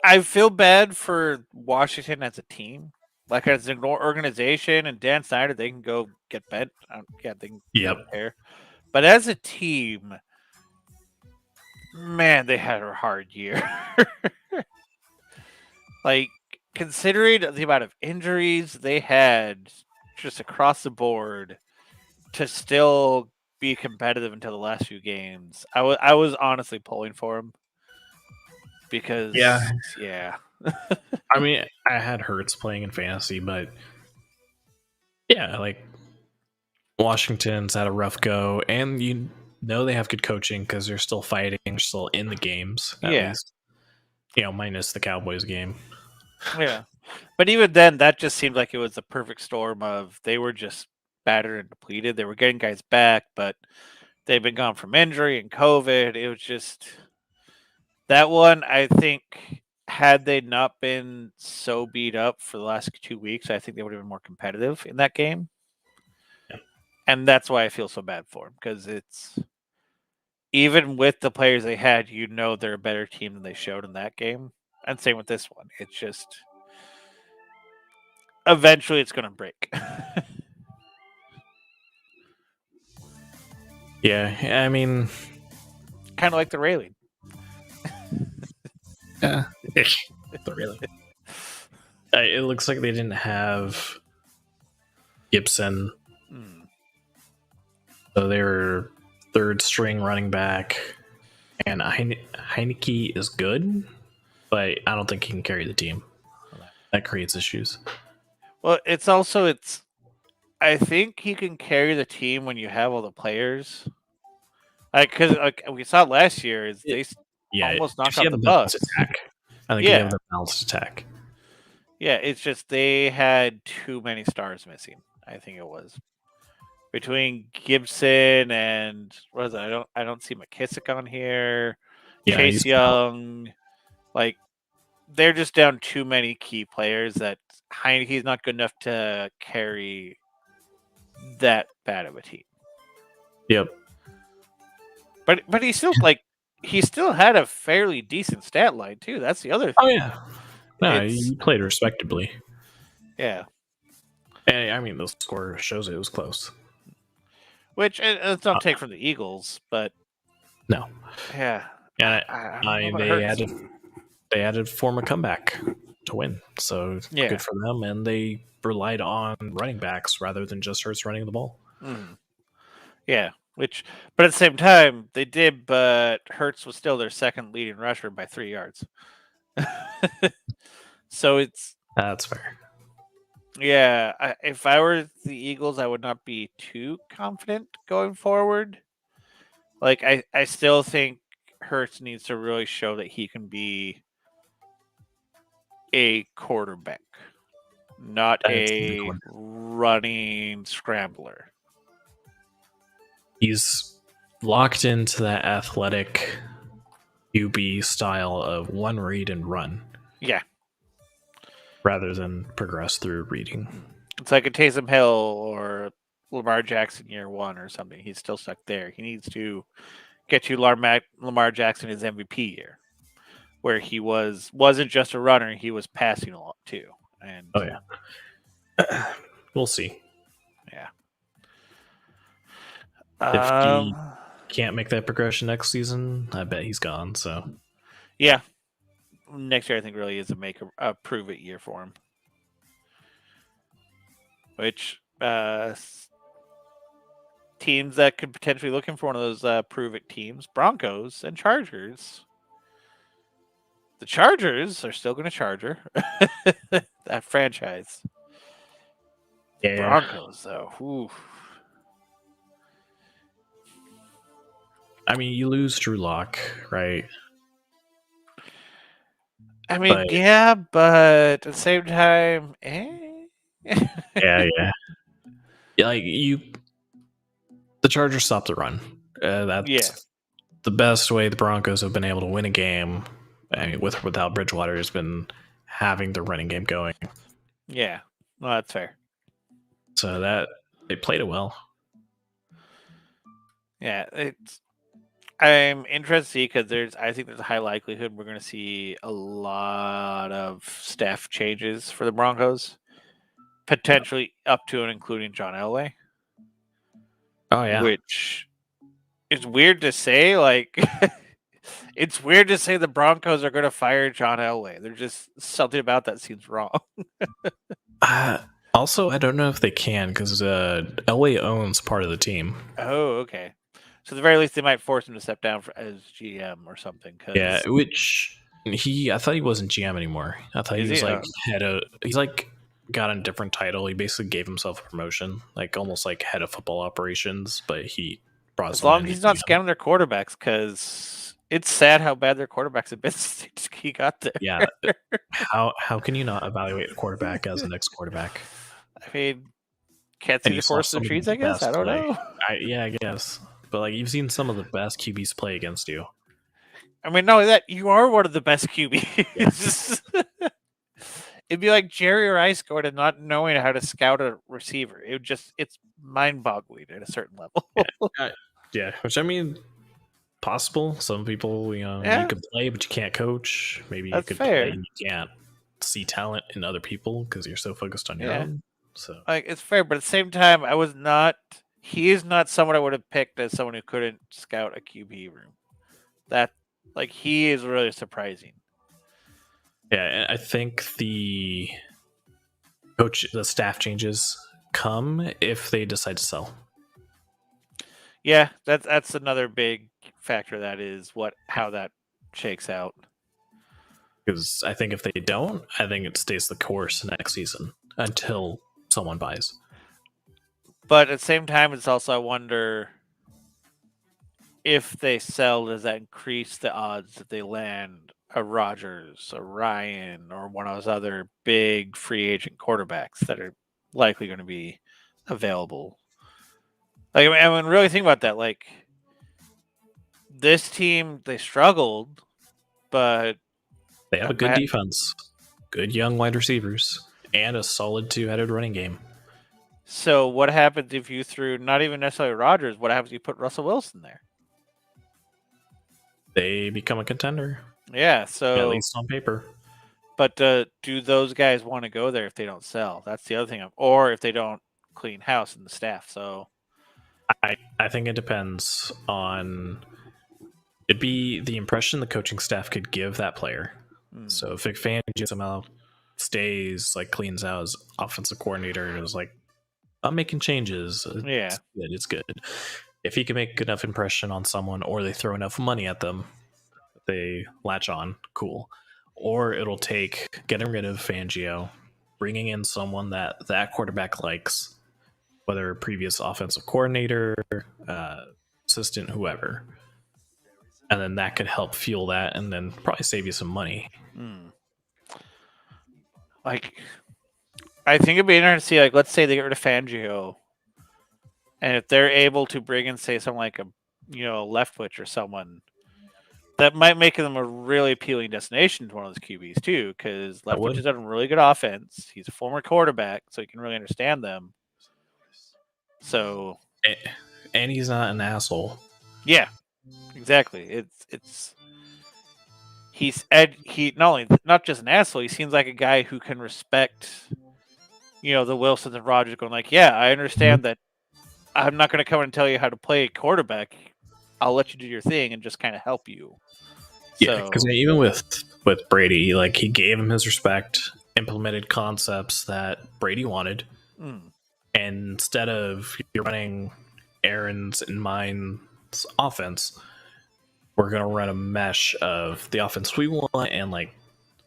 I feel bad for Washington as a team. Like as an organization and Dan Snyder, they can go get bent. Yeah, they can Yep. care. But as a team, man, they had a hard year. Like, considering the amount of injuries they had just across the board to still be competitive until the last few games, I was honestly pulling for them because yeah. I mean, I had Hurts playing in fantasy, but yeah, like Washington's had a rough go, and you know they have good coaching because they're still fighting, still in the games. At least, minus the Cowboys game. Yeah. But even then, that just seemed like it was the perfect storm of they were just battered and depleted. They were getting guys back, but they've been gone from injury and COVID. It was just that one, I think, had they not been so beat up for the last 2 weeks, I think they would have been more competitive in that game. Yeah. And that's why I feel so bad for them because it's even with the players they had, they're a better team than they showed in that game. And same with this one. It's just eventually it's going to break. Yeah, I mean, kind of like the railing. Yeah, the railing. It looks like they didn't have Gibson, so they were third string running back, and Heineke is good, but I don't think he can carry the team. That creates issues. Well, I think he can carry the team when you have all the players. Because we saw last year, they almost knocked out the bus. Attack. I think you have the balanced attack. Yeah, it's just they had too many stars missing. I think it was between Gibson and what is it? I don't see McKissick on here. Yeah, Chase Young, like they're just down too many key players that Heineke's not good enough to carry that bad of a team. Yep. But he still had a fairly decent stat line too. That's the other thing. Oh yeah. No, he played respectably. Yeah. And I mean the score shows it was close. Which let's not take from the Eagles, but no. Yeah. Yeah. They had to form a comeback to win. So good for them, and they relied on running backs rather than just Hurts running the ball. Mm. Yeah. But at the same time, they did, but Hurts was still their second leading rusher by 3 yards. So that's fair. Yeah, if I were the Eagles, I would not be too confident going forward. Like I still think Hurts needs to really show that he can be a quarterback, not That's a good a one. running scrambler. He's locked into that athletic QB style of one read and run Yeah, rather than progress through reading. it's like a Taysom Hill or Lamar Jackson year one or something. He's still stuck there. He needs to get you Lamar Jackson his MVP year, where he wasn't just a runner; he was passing a lot too. And Oh yeah, we'll see. yeah. If he can't make that progression next season, I bet he's gone. So Yeah, next year I think really is a prove it year for him. Which teams that could potentially look him for one of those prove it teams: Broncos and Chargers. The Chargers are still going to Charger that franchise. yeah, Broncos though, ooh. I mean, you lose Drew Lock, right? I mean, But- yeah, but at the same time, Yeah. Yeah, like the Chargers stopped the run. That's Yeah. the best way the Broncos have been able to win a game. I mean, without Bridgewater has been having the running game going. Yeah, well, that's fair. So that they played it well. Yeah, I'm interested to see because I think there's a high likelihood we're going to see a lot of staff changes for the Broncos, potentially up to and including John Elway. Oh yeah, Which is weird to say. Like, it's weird to say the Broncos are going to fire John Elway. There's just something about that seems wrong. Also, I don't know if they can because Elway owns part of the team. Oh, okay. So at the very least, they might force him to step down as GM or something. Cause Yeah, which I thought he wasn't GM anymore. I thought he Is was he? like head of. He's like got a different title. He basically gave himself a promotion, like almost like head of football operations. But he brought as someone long in as he's to not GM. scouting their quarterbacks, because it's sad how bad their quarterbacks have been since he got there. Yeah, how can you not evaluate a quarterback as the next quarterback? I mean, can't And see you the saw forest some of the of trees. the I guess best I don't play. know. Yeah, I guess. But like you've seen some of the best QBs play against you. I mean, not only that, you are one of the best QBs. It'd be like Jerry Rice going and not knowing how to scout a receiver. It's mind-boggling at a certain level. Yeah, which I mean, possible. Some people, you Yeah. can play, but you can't coach. Maybe That's you could fair. play and you can't see talent in other people because you're so focused on your Yeah. own. So Like, it's fair, but at the same time, he is not someone I would have picked as someone who couldn't scout a QB room. He is really surprising. yeah, and I think the staff changes come if they decide to sell. Yeah, that's another big factor. That is how that shakes out. Because I think if they don't, I think it stays the course next season until someone buys. But at the same time, it's also I wonder if they sell, does that increase the odds that they land a Rodgers, a Ryan, or one of those other big free agent quarterbacks that are likely going to be available? Like, I mean, really think about that. Like, this team, they struggled, but They have a good defense, good young wide receivers, and a solid two-headed running game. So what happens if you threw not even necessarily Rodgers? What happens if you put Russell Wilson there? They become a contender, Yeah, so at least on paper. But do those guys want to go there if they don't sell? That's the other thing. Or if they don't clean house and the staff. So I think it depends on. It'd be the impression the coaching staff could give that player. So if Vic Fangio somehow stays, like cleans out as offensive coordinator and is like, I'm making changes. Yeah. It's good. If he can make enough impression on someone, or they throw enough money at them, they latch on. Cool. Or it'll take getting rid of Fangio, bringing in someone that quarterback likes, whether previous offensive coordinator, assistant, whoever, and then that could help fuel that, and then probably save you some money. like, I think it'd be interesting to see, like, let's say they get rid of Fangio, and if they're able to bring in, say, someone like a, Leftwich or someone, that might make them a really appealing destination to one of those QBs too, because That Leftwich would. has done really good offense. He's a former quarterback, so he can really understand them. So And he's not an asshole. yeah, exactly. He not just an asshole. He seems like a guy who can respect, the Wilsons and Rodgers, going like, yeah, I understand that. I'm not going to come and tell you how to play quarterback. I'll let you do your thing and just kind of help you. Yeah, because even with Brady, like he gave him his respect, implemented concepts that Brady wanted, and instead of you're running Aaron's and mine's offense, we're gonna run a mesh of the offense we want and like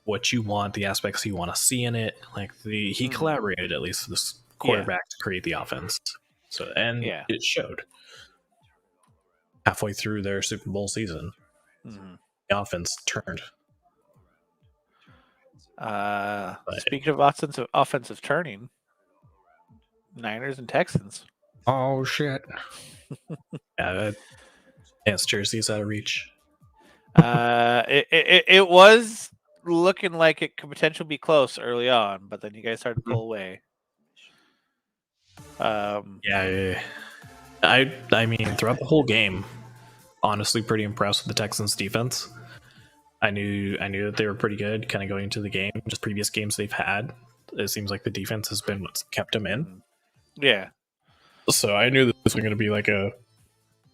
what you want, the aspects you want to see in it. Like he collaborated at least with this quarterback to create the offense. So it showed halfway through their Super Bowl season. The offense turned. Speaking of offensive turning, Niners and Texans. Oh shit! Yes, Jersey's out of reach. It was looking like it could potentially be close early on, but then you guys started to pull away. Yeah, I mean, throughout the whole game, honestly, pretty impressed with the Texans' defense. I knew that they were pretty good, kind of going into the game. Just previous games they've had, it seems like the defense has been what's kept them in. Yeah. So I knew this was going to be like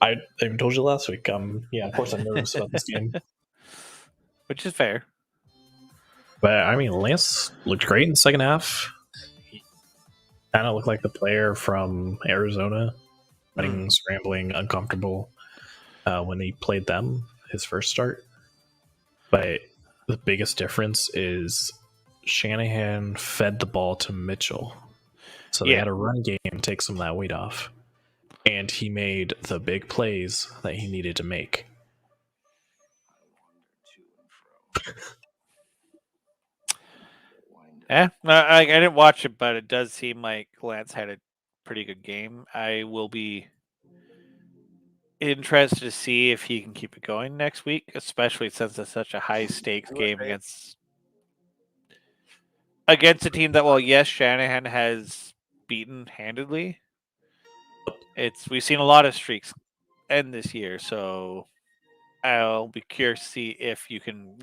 I even told you last week. Yeah, of course I'm nervous about this game, which is fair. But I mean, Lance looked great in the second half. He kind of looked like the player from Arizona, running, scrambling, uncomfortable when he played them his first start. But the biggest difference is Shanahan fed the ball to Mitchell. So they had a run game take some of that weight off. And he made the big plays that he needed to make. I didn't watch it, but it does seem like Lance had a pretty good game. I will be interested to see if he can keep it going next week, especially since it's such a high stakes game against a team that, well, yes, Shanahan has beaten handedly. We've seen a lot of streaks end this year, so I'll be curious to see if you can,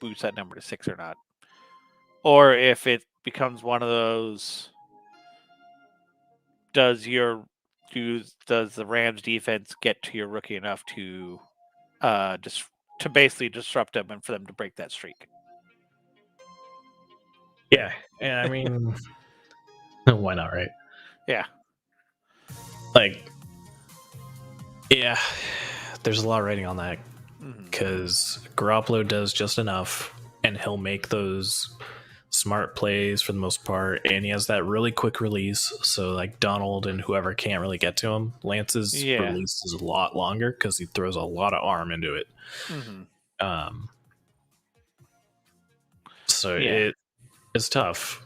boost that number to 6 or not, or if it becomes one of those. Does the Rams defense get to your rookie enough to basically disrupt them and for them to break that streak? Yeah, and I mean, why not, right? Yeah. Like, yeah, there's a lot of writing on that because Garoppolo does just enough, and he'll make those smart plays for the most part, and he has that really quick release, so like Donald and whoever can't really get to him. Lance's release is a lot longer because he throws a lot of arm into it. So it's tough,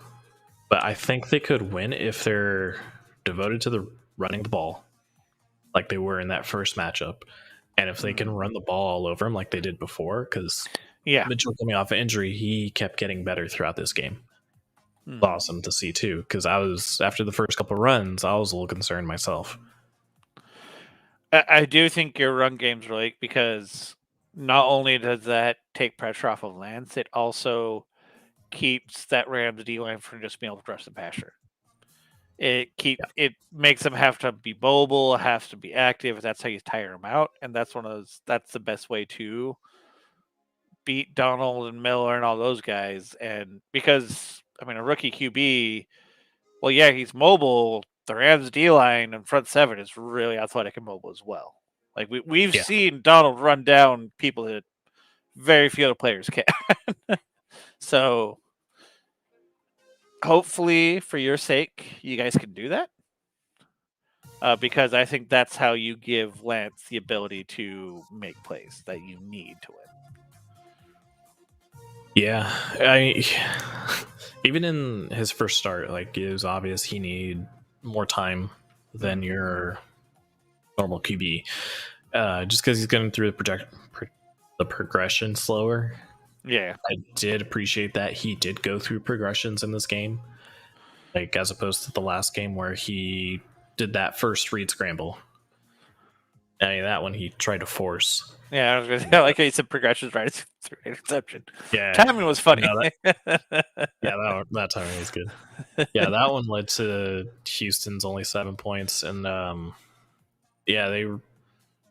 but I think they could win if they're devoted to the running the ball like they were in that first matchup, and if they can run the ball all over him like they did before, because Mitchell coming off an injury, he kept getting better throughout this game. It's awesome to see too, because after the first couple of runs, I was a little concerned myself. I do think your run game's really, because not only does that take pressure off of Lance, it also keeps that Rams D-line from just being able to rush the passer. It makes them have to be mobile, have to be active. That's how you tire them out, and that's the best way to beat Donald and Miller and all those guys. And because, I mean, a rookie QB, well, yeah, he's mobile. The Rams D-line and front seven is really athletic and mobile as well. Like we've seen Donald run down people that very few other players can. So hopefully, for your sake, you guys can do that. Because I think that's how you give Lance the ability to make plays that you need to win. Yeah, even in his first start, like it was obvious he needed more time than your normal QB, just because he's going through the progression slower. Yeah. I did appreciate that he did go through progressions in this game, like as opposed to the last game where he did that first read scramble. I mean, that one he tried to force. Yeah, I was gonna say, like said, progressions right through interception. Yeah, Timing was funny. No, that timing was good. Yeah, that one led to Houston's only 7 points, and yeah, they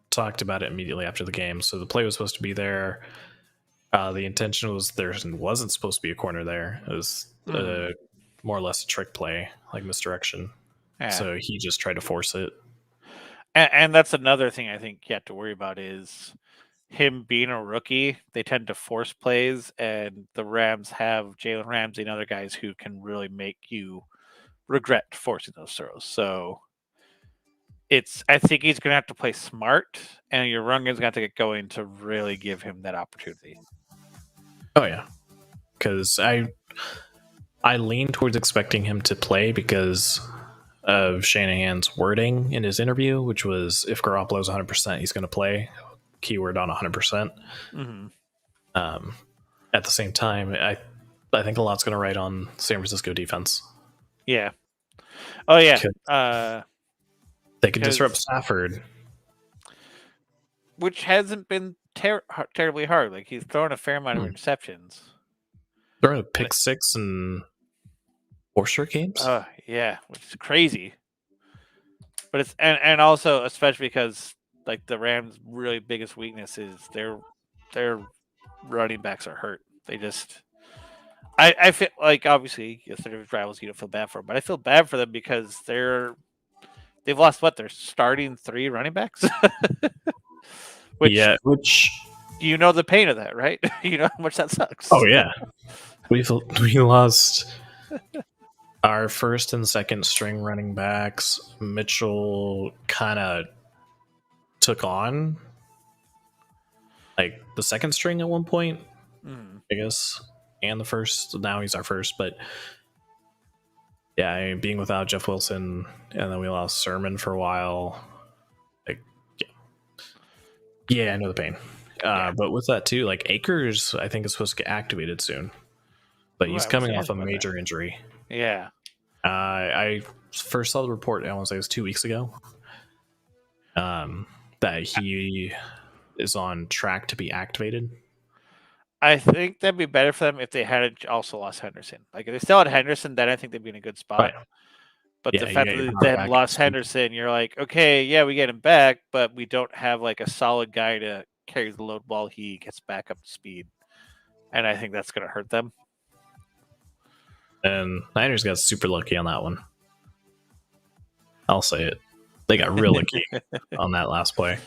talked about it immediately after the game. So the play was supposed to be there. The intention was there wasn't supposed to be a corner there. It was more or less a trick play, like misdirection. Yeah. So he just tried to force it. And that's another thing I think you have to worry about is him being a rookie. They tend to force plays, and the Rams have Jalen Ramsey and other guys who can really make you regret forcing those throws. So I think he's going to have to play smart, and your run game's going to have to get going to really give him that opportunity. Oh yeah, because I lean towards expecting him to play because of Shanahan's wording in his interview, which was if Garoppolo's 100%, he's going to play. Keyword on 100%. Mm-hmm. At the same time, I think a lot's going to ride on San Francisco defense. Yeah. Oh yeah. They can disrupt Stafford, which hasn't been terribly hard. Like he's thrown a fair amount of interceptions. Throwing a pick six in 4 straight games. Yeah, which is crazy. But it's and also especially because like the Rams' really biggest weakness is their running backs are hurt. They just I feel like obviously yes, their rivals you don't feel bad for them, but I feel bad for them because they've lost their starting 3 running backs. Which you know the pain of that, right? You know how much that sucks. Oh yeah, we lost our first and second string running backs. Mitchell kind of took on like the second string at one point, I guess, and the first. Now he's our first, but yeah, I mean, being without Jeff Wilson, and then we lost Sermon for a while. Like, yeah, I know the pain. But with that too, like Akers, I think is supposed to get activated soon, but he's coming off a major injury. Yeah. I first saw the report, I want to say it was 2 weeks ago, that he is on track to be activated. I think that'd be better for them if they had also lost Henderson. Like if they still had Henderson, then I think they'd be in a good spot. Right. But the fact that they then lost Henderson, you're like, okay, yeah, we get him back, but we don't have like a solid guy to carry the load while he gets back up to speed. And I think that's going to hurt them. And Niners got super lucky on that one. I'll say it. They got real lucky on that last play.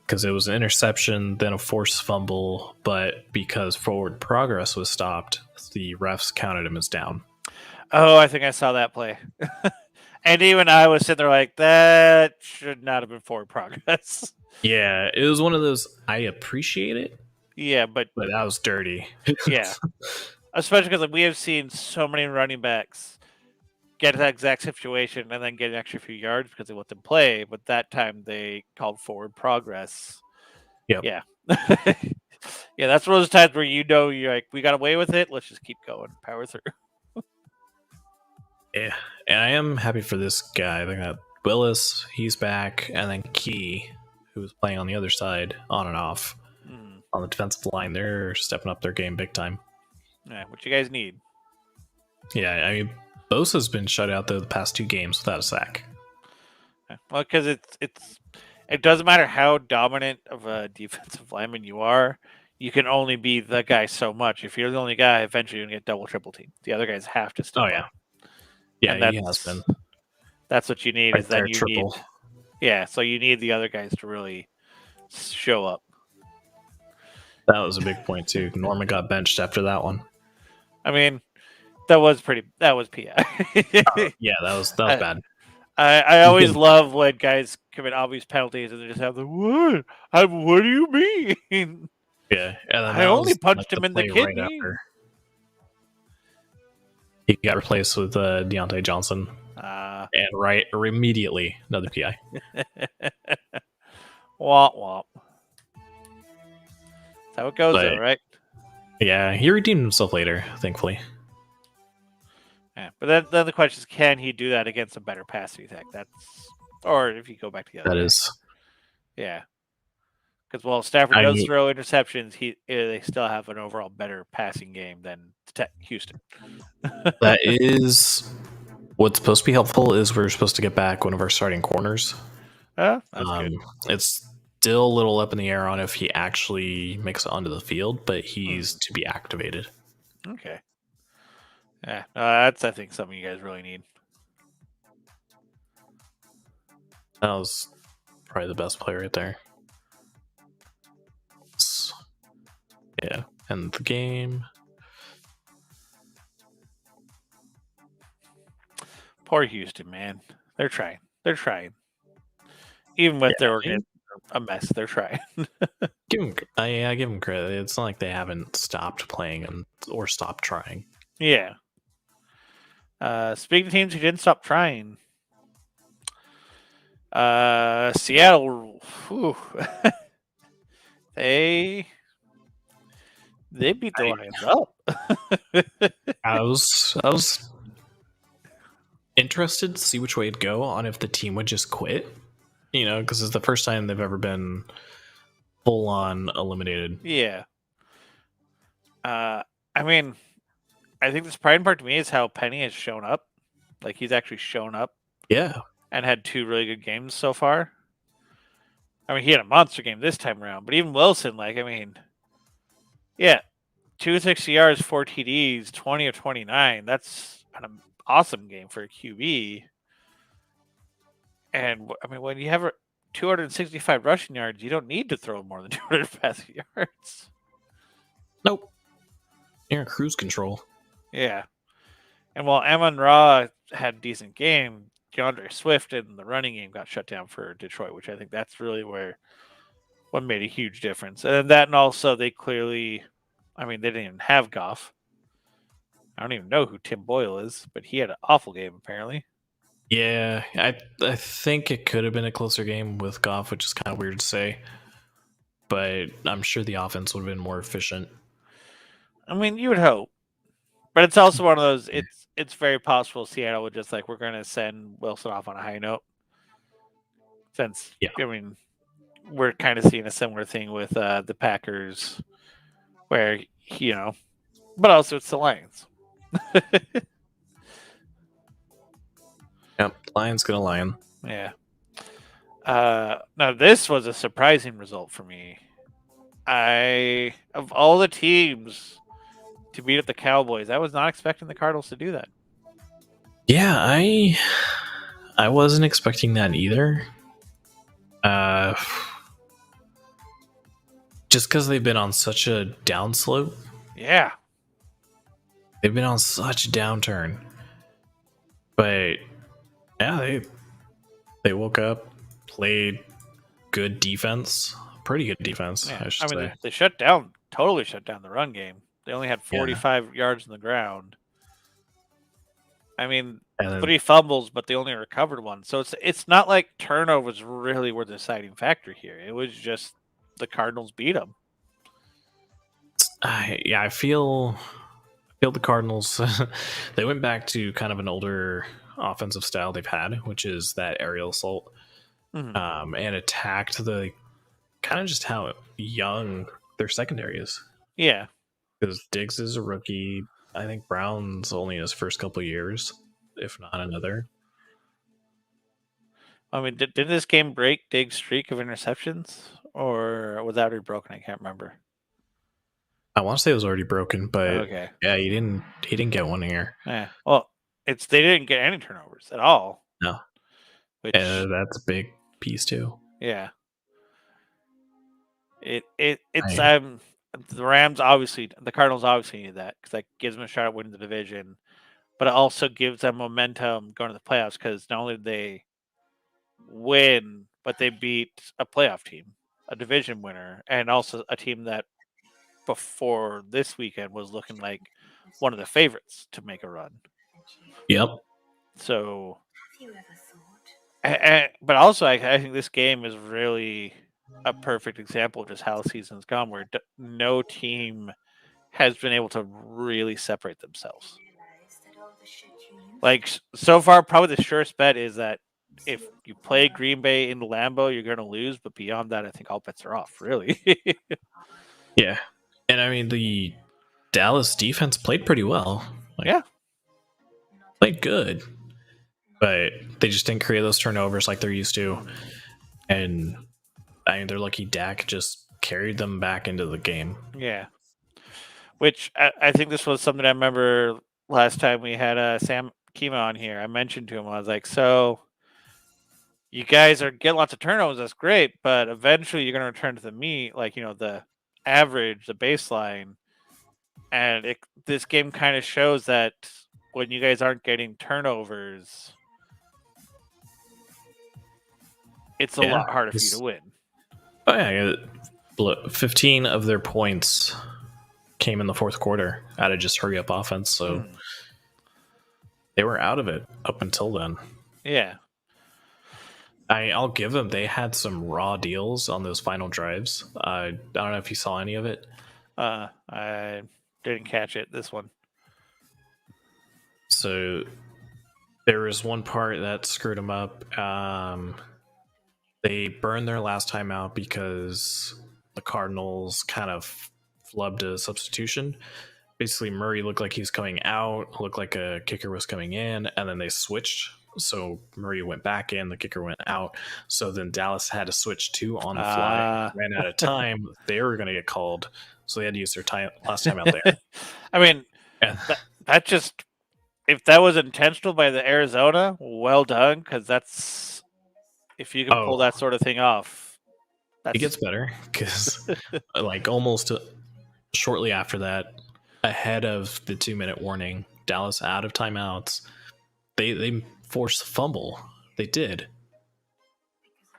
Because it was an interception, then a forced fumble, but because forward progress was stopped, the refs counted him as down. Oh, I think I saw that play. And even I was sitting there like, that should not have been forward progress. Yeah, it was one of those, I appreciate it. Yeah, but that was dirty. Yeah. Especially because we have seen so many running backs get that exact situation and then get an extra few yards because they let them play. But that time they called forward progress. Yep. Yeah. Yeah, that's one of those times where you're like, we got away with it. Let's just keep going. Power through. Yeah. And I am happy for this guy. They got Willis, he's back, and then Key, who was playing on the other side, on and off. On the defensive line, they're stepping up their game big time. Yeah, what you guys need. Yeah, I mean, Bosa's been shut out the past 2 games without a sack. Well, because it doesn't matter how dominant of a defensive lineman you are, you can only be the guy so much. If you're the only guy, eventually you're going to get double, triple team. The other guys have to step up. Yeah, he has been. That's what you need. Right is then there, you triple. so you need the other guys to really show up. That was a big point too. Norman got benched after that one. I mean, that was PI. Yeah, that was bad. I always love when guys commit obvious penalties and they just have the what? What do you mean? Yeah, and I only punched him in the kidney. He got replaced with Deontay Johnson, and immediately another PI. Womp womp. That's how it goes, But- though, right? Yeah, he redeemed himself later, thankfully. Yeah, but then the question is, can he do that against a better passing attack? Or if you go back to the other That way. is, Yeah. Because while Stafford I does mean- throw interceptions, they still have an overall better passing game than Houston. that is what's supposed to be helpful is we're supposed to get back one of our starting corners. That's good. It's still a little up in the air on if he actually makes it onto the field, but he's to be activated. Okay. Yeah, that's, I think, something you guys really need. That was probably the best play right there. Yeah, and the game. Poor Houston, man. They're trying. Even with their organization a mess, they're trying. I give them credit. It's not like they haven't stopped playing or stopped trying. Yeah. Speaking of teams who didn't stop trying, Seattle, whew, they beat the Lions up. I was interested to see which way it'd go on if the team would just quit. Because it's the first time they've ever been full on eliminated. Yeah. I mean, I think the surprising part to me is how Penny has shown up. Like, he's actually shown up. Yeah. And had 2 really good games so far. I mean, he had a monster game this time around, but even Wilson, 260 yards, 4 TDs, 20 of 29. That's an awesome game for a QB. And I mean, when you have 265 rushing yards, you don't need to throw more than 200 passing yards. Nope. You're in cruise control. Yeah. And while Amon-Ra had a decent game, DeAndre Swift and the running game got shut down for Detroit, which I think that's really what made a huge difference. And also they clearly, I mean, they didn't even have Goff. I don't even know who Tim Boyle is, but he had an awful game apparently. Yeah, I think it could have been a closer game with Goff, which is kind of weird to say. But I'm sure the offense would have been more efficient. I mean, you would hope. But it's also one of those, it's very possible Seattle would just we're going to send Wilson off on a high note. Since, I mean, we're kind of seeing a similar thing with the Packers where, but also it's the Lions. Yep, Lion's gonna lion. Yeah. Now this was a surprising result for me. Of all the teams to beat up the Cowboys, I was not expecting the Cardinals to do that. Yeah, I wasn't expecting that either. Just because they've been on such a downslope. Yeah. They've been on such a downturn. But yeah, they woke up, played good defense, pretty good defense, Yeah. I should say. They totally shut down the run game. They only had 45 yards on the ground. I mean, 3 fumbles, but they only recovered 1. So it's not like turnovers really were the deciding factor here. It was just the Cardinals beat them. I feel the Cardinals. They went back to kind of an older offensive style they've had, which is that aerial assault, and attacked the kind of just how young their secondary is. Yeah, because Diggs is a rookie. I think Brown's only in his first couple of years, if not another. I mean, did this game break Diggs' streak of interceptions, or was that already broken? I can't remember. I want to say it was already broken, but okay. Yeah, he didn't get one here. Yeah, well, they didn't get any turnovers at all. No, which that's a big piece too. Yeah, it's the Rams obviously, the Cardinals obviously need that because that gives them a shot at winning the division, but it also gives them momentum going to the playoffs because not only did they win, but they beat a playoff team, a division winner, and also a team that before this weekend was looking like one of the favorites to make a run. Yep. So, Have you ever thought? but also I think this game is really a perfect example of just how the season's gone, where no team has been able to really separate themselves. Realize that all the shit you used Like so far, probably the surest bet is that if you play Green Bay in Lambeau, you're going to lose. But beyond that, I think all bets are off. Really. Yeah. And I mean, the Dallas defense played pretty well. Like, Yeah. played good. But they just didn't create those turnovers like they're used to. And I mean, they're lucky Dak just carried them back into the game. Yeah. Which I think this was something I remember last time we had Sam Kima on here. I mentioned to him, I was like, so you guys are getting lots of turnovers. That's great. But eventually you're going to return to the meat, like, the average, the baseline. And this game kind of shows that when you guys aren't getting turnovers, it's a Yeah, lot harder for you to win. Oh, yeah. 15 of their points came in the fourth quarter out of just hurry up offense. So they were out of it up until then. Yeah. I'll give them, they had some raw deals on those final drives. I don't know if you saw any of it. I didn't catch it, this one. So there was one part that screwed them up. They burned their last time out because the Cardinals kind of flubbed a substitution. Basically, Murray looked like he was coming out, looked like a kicker was coming in, and then they switched. So Murray went back in, the kicker went out. So then Dallas had to switch two on the fly. Ran out of time. They were going to get called, so they had to use their last time out there. I mean, Yeah. that just, if that was intentional by the Arizona, well done, because that's, if you can pull that sort of thing off. It gets better, because like almost shortly after that, ahead of the 2-minute warning, Dallas out of timeouts, they forced the fumble. They did.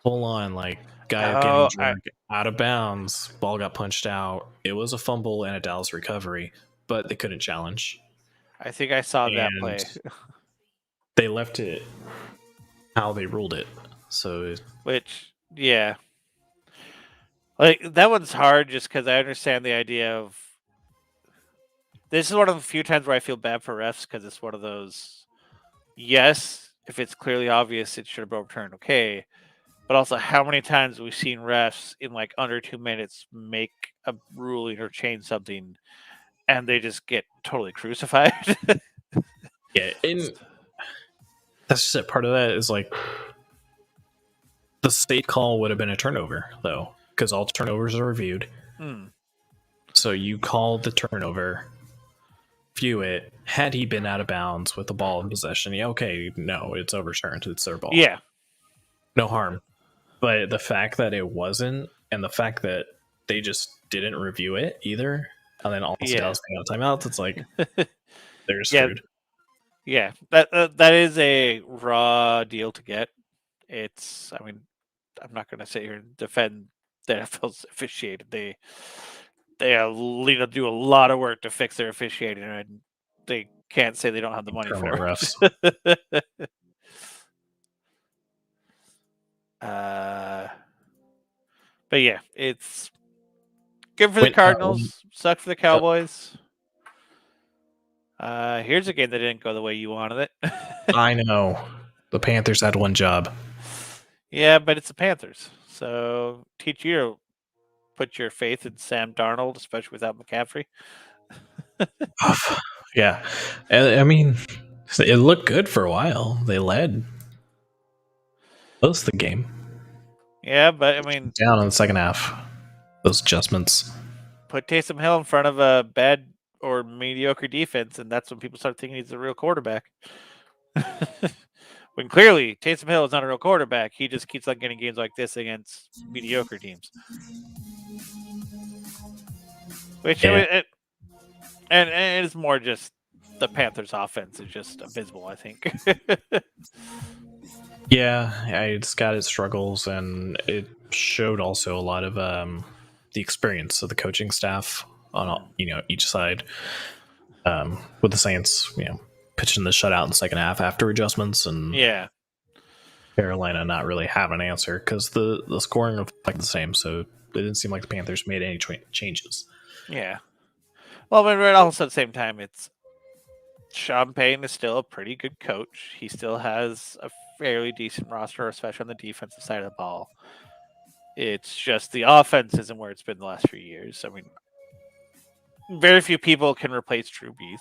Full on, like, guy getting dragged out of bounds, ball got punched out. It was a fumble and a Dallas recovery, but they couldn't challenge. I think I saw that play. They left it how they ruled it. So, which, yeah. Like, that one's hard just because I understand the idea of, this is one of the few times where I feel bad for refs, because it's one of those, yes, if it's clearly obvious, it should have been overturned, okay. But also, how many times have we seen refs in like under 2 minutes make a ruling or change something, and they just get totally crucified? Yeah, and that's just it. Part of that is like, the state call would have been a turnover, though, because all turnovers are reviewed. So you call the turnover, view it. Had he been out of bounds with the ball in possession, yeah, okay, no, it's overturned. It's their ball. Yeah. No harm. But the fact that it wasn't, and the fact that they just didn't review it either, and then also Dallas being out of timeouts, it's like, they're screwed. Yeah, that is a raw deal to get. It's, I mean, I'm not going to sit here and defend the NFL's officiating. They need to do a lot of work to fix their officiating, and they can't say they don't have the money for it. Refs. But yeah, it's good for the Cardinals. Suck for the Cowboys. Here's a game that didn't go the way you wanted it. I know. The Panthers had one job. Yeah, but it's the Panthers. So teach you to put your faith in Sam Darnold, especially without McCaffrey. Yeah. I mean, it looked good for a while. They led most of the game. Yeah, but I mean, down in the second half. Those adjustments. Put Taysom Hill in front of a bad or mediocre defense, and that's when people start thinking he's a real quarterback. When clearly Taysom Hill is not a real quarterback, he just keeps on getting games like this against mediocre teams. Which and it's more just the Panthers' offense is just abysmal, I think. Yeah, it's got its struggles, and it showed also a lot of the experience of the coaching staff on each side. With the Saints, pitching the shutout in the second half after adjustments, and Yeah. Carolina not really have an answer because the scoring was like the same, so it didn't seem like the Panthers made any changes. Yeah. Well, but also at the same time, it's Sean Payton is still a pretty good coach. He still has a fairly decent roster, especially on the defensive side of the ball. It's just the offense isn't where it's been the last few years. I mean, very few people can replace Drew Brees,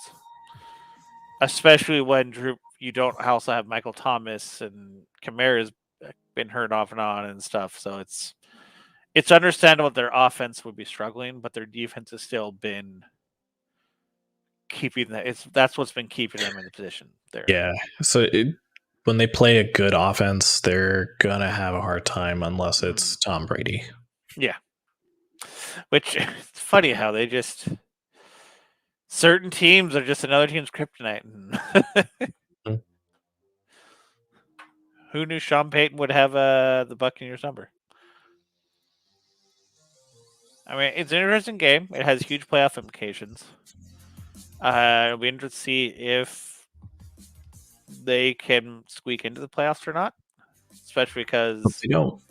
especially when you don't also have Michael Thomas and Kamara's been hurt off and on and stuff. So it's understandable their offense would be struggling, but their defense has still been keeping that. That's what's been keeping them in the position there. Yeah. So when they play a good offense, they're gonna have a hard time unless it's Tom Brady. Yeah. Which it's funny how they just certain teams are just another team's kryptonite. Who knew Sean Payton would have the Buccaneers number? I mean, it's an interesting game. It has huge playoff implications. It'll be interesting to see if they can squeak into the playoffs or not, especially because They don't.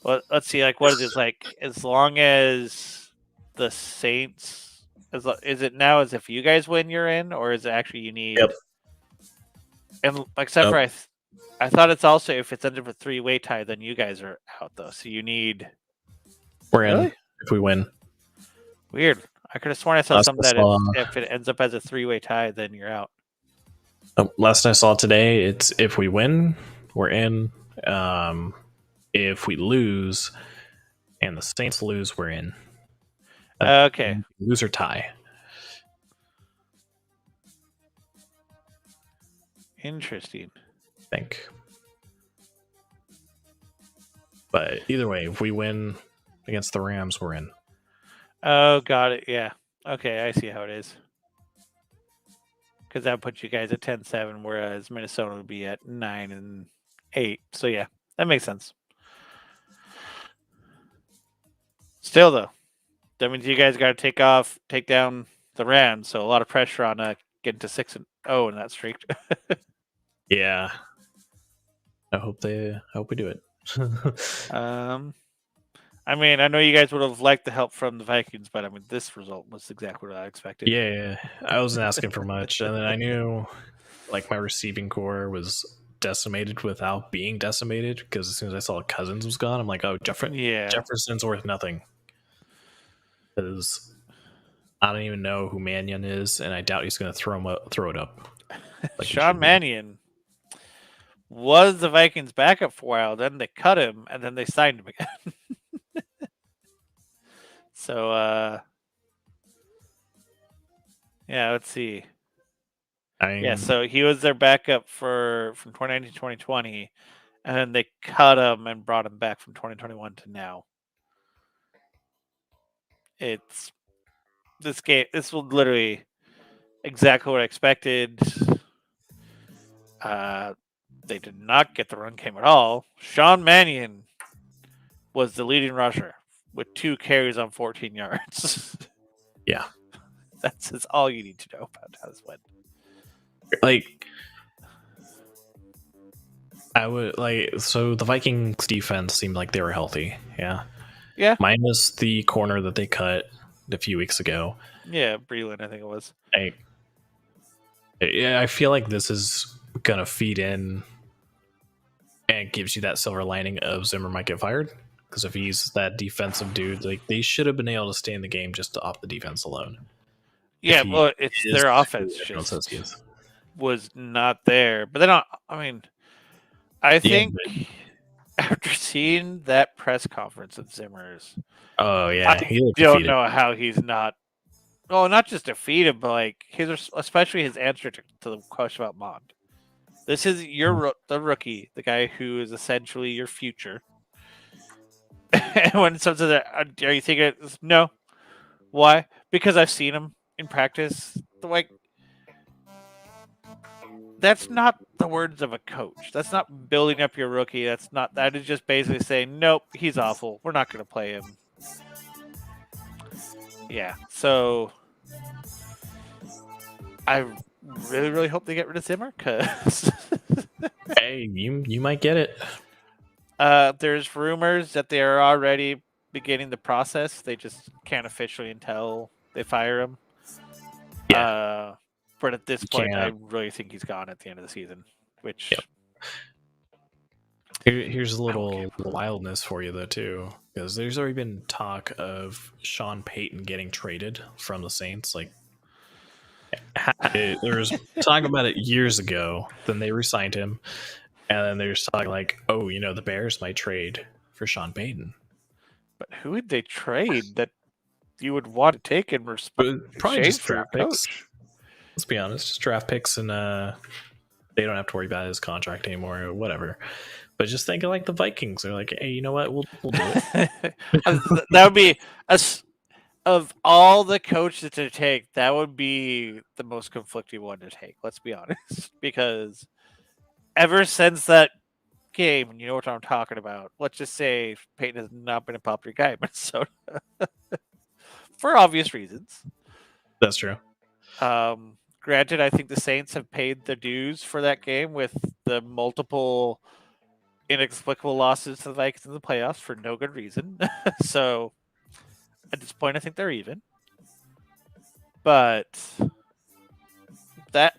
well, let's see. Like, what is it like? As long as the Saints, is it now as if you guys win, you're in, or is it actually you need? Yep. And except for I thought it's also if it's under a 3-way tie, then you guys are out though. So you need. We're in Really? if we win. Weird. I could have sworn I saw Last something I that saw- if it ends up as a 3-way tie, then you're out. Last I saw today, it's if we win, we're in. If we lose, and the Saints lose, we're in. Okay. Lose or tie. Interesting. I think. But either way, if we win against the Rams, we're in. Oh, got it. Yeah. Okay, I see how it is. Because that puts you guys at 10-7, whereas Minnesota would be at 9-8. So yeah, that makes sense. Still though, that means you guys got to take down the Rams. So a lot of pressure on getting to 6-0 in that streak. Yeah. I hope we do it. I mean, I know you guys would have liked the help from the Vikings, but I mean, this result was exactly what I expected. Yeah, I wasn't asking for much, and then I knew, like, my receiving core was decimated without being decimated because as soon as I saw Cousins was gone, I'm like, oh, Jefferson's worth nothing because I don't even know who Mannion is, and I doubt he's going to throw it up. Like Sean Mannion was the Vikings' backup for a while. Then they cut him, and then they signed him again. So, yeah, let's see. So he was their backup from 2019 to 2020, and then they cut him and brought him back from 2021 to now. It's this game. This was literally exactly what I expected. They did not get the run game at all. Sean Mannion was the leading rusher with 2 carries on 14 yards. Yeah. That's all you need to know about how this went. Like, I would so the Vikings defense seemed like they were healthy. Yeah. Yeah. Minus the corner that they cut a few weeks ago. Yeah, Breland, I think it was. I feel like this is going to feed in and gives you that silver lining of Zimmer might get fired. Because if he's that defensive dude, like they should have been able to stay in the game just off the defense alone. Yeah, well, it's their offense just was not there. But then, I mean, I think after seeing that press conference of Zimmer's, he looked don't defeated. know how he's not. Well, not just defeated, but like especially his answer to the question about Mond. This is the rookie, the guy who is essentially your future. And when someone says that, are you thinking no? Why? Because I've seen him in practice. Like, that's not the words of a coach. That's not building up your rookie. That is just basically saying, nope, he's awful. We're not going to play him. Yeah. So I really, really hope they get rid of Zimmer because Hey, you might get it. there's rumors that they are already beginning the process. They just can't officially until they fire him. But at this point, I really think he's gone at the end of the season. Which Yep. Here's a little wildness for you though too, because there's already been talk of Sean Payton getting traded from the Saints. Like, there was talk about it years ago. Then they re-signed him, and then there's talk like, oh, the Bears might trade for Sean Payton. But who would they trade that you would want to take in Probably just draft coach? picks. Let's be honest, just draft picks, and they don't have to worry about his contract anymore or whatever. But just think of like the Vikings. They're like, hey, you know what? We'll do it. That would be of all the coaches to take, that would be the most conflicting one to take. Let's be honest, because ever since that game, and you know what I'm talking about. Let's just say Peyton has not been a popular guy in Minnesota for obvious reasons. That's true. Granted, I think the Saints have paid the dues for that game with the multiple inexplicable losses to the Vikings in the playoffs for no good reason. So at this point, I think they're even. But that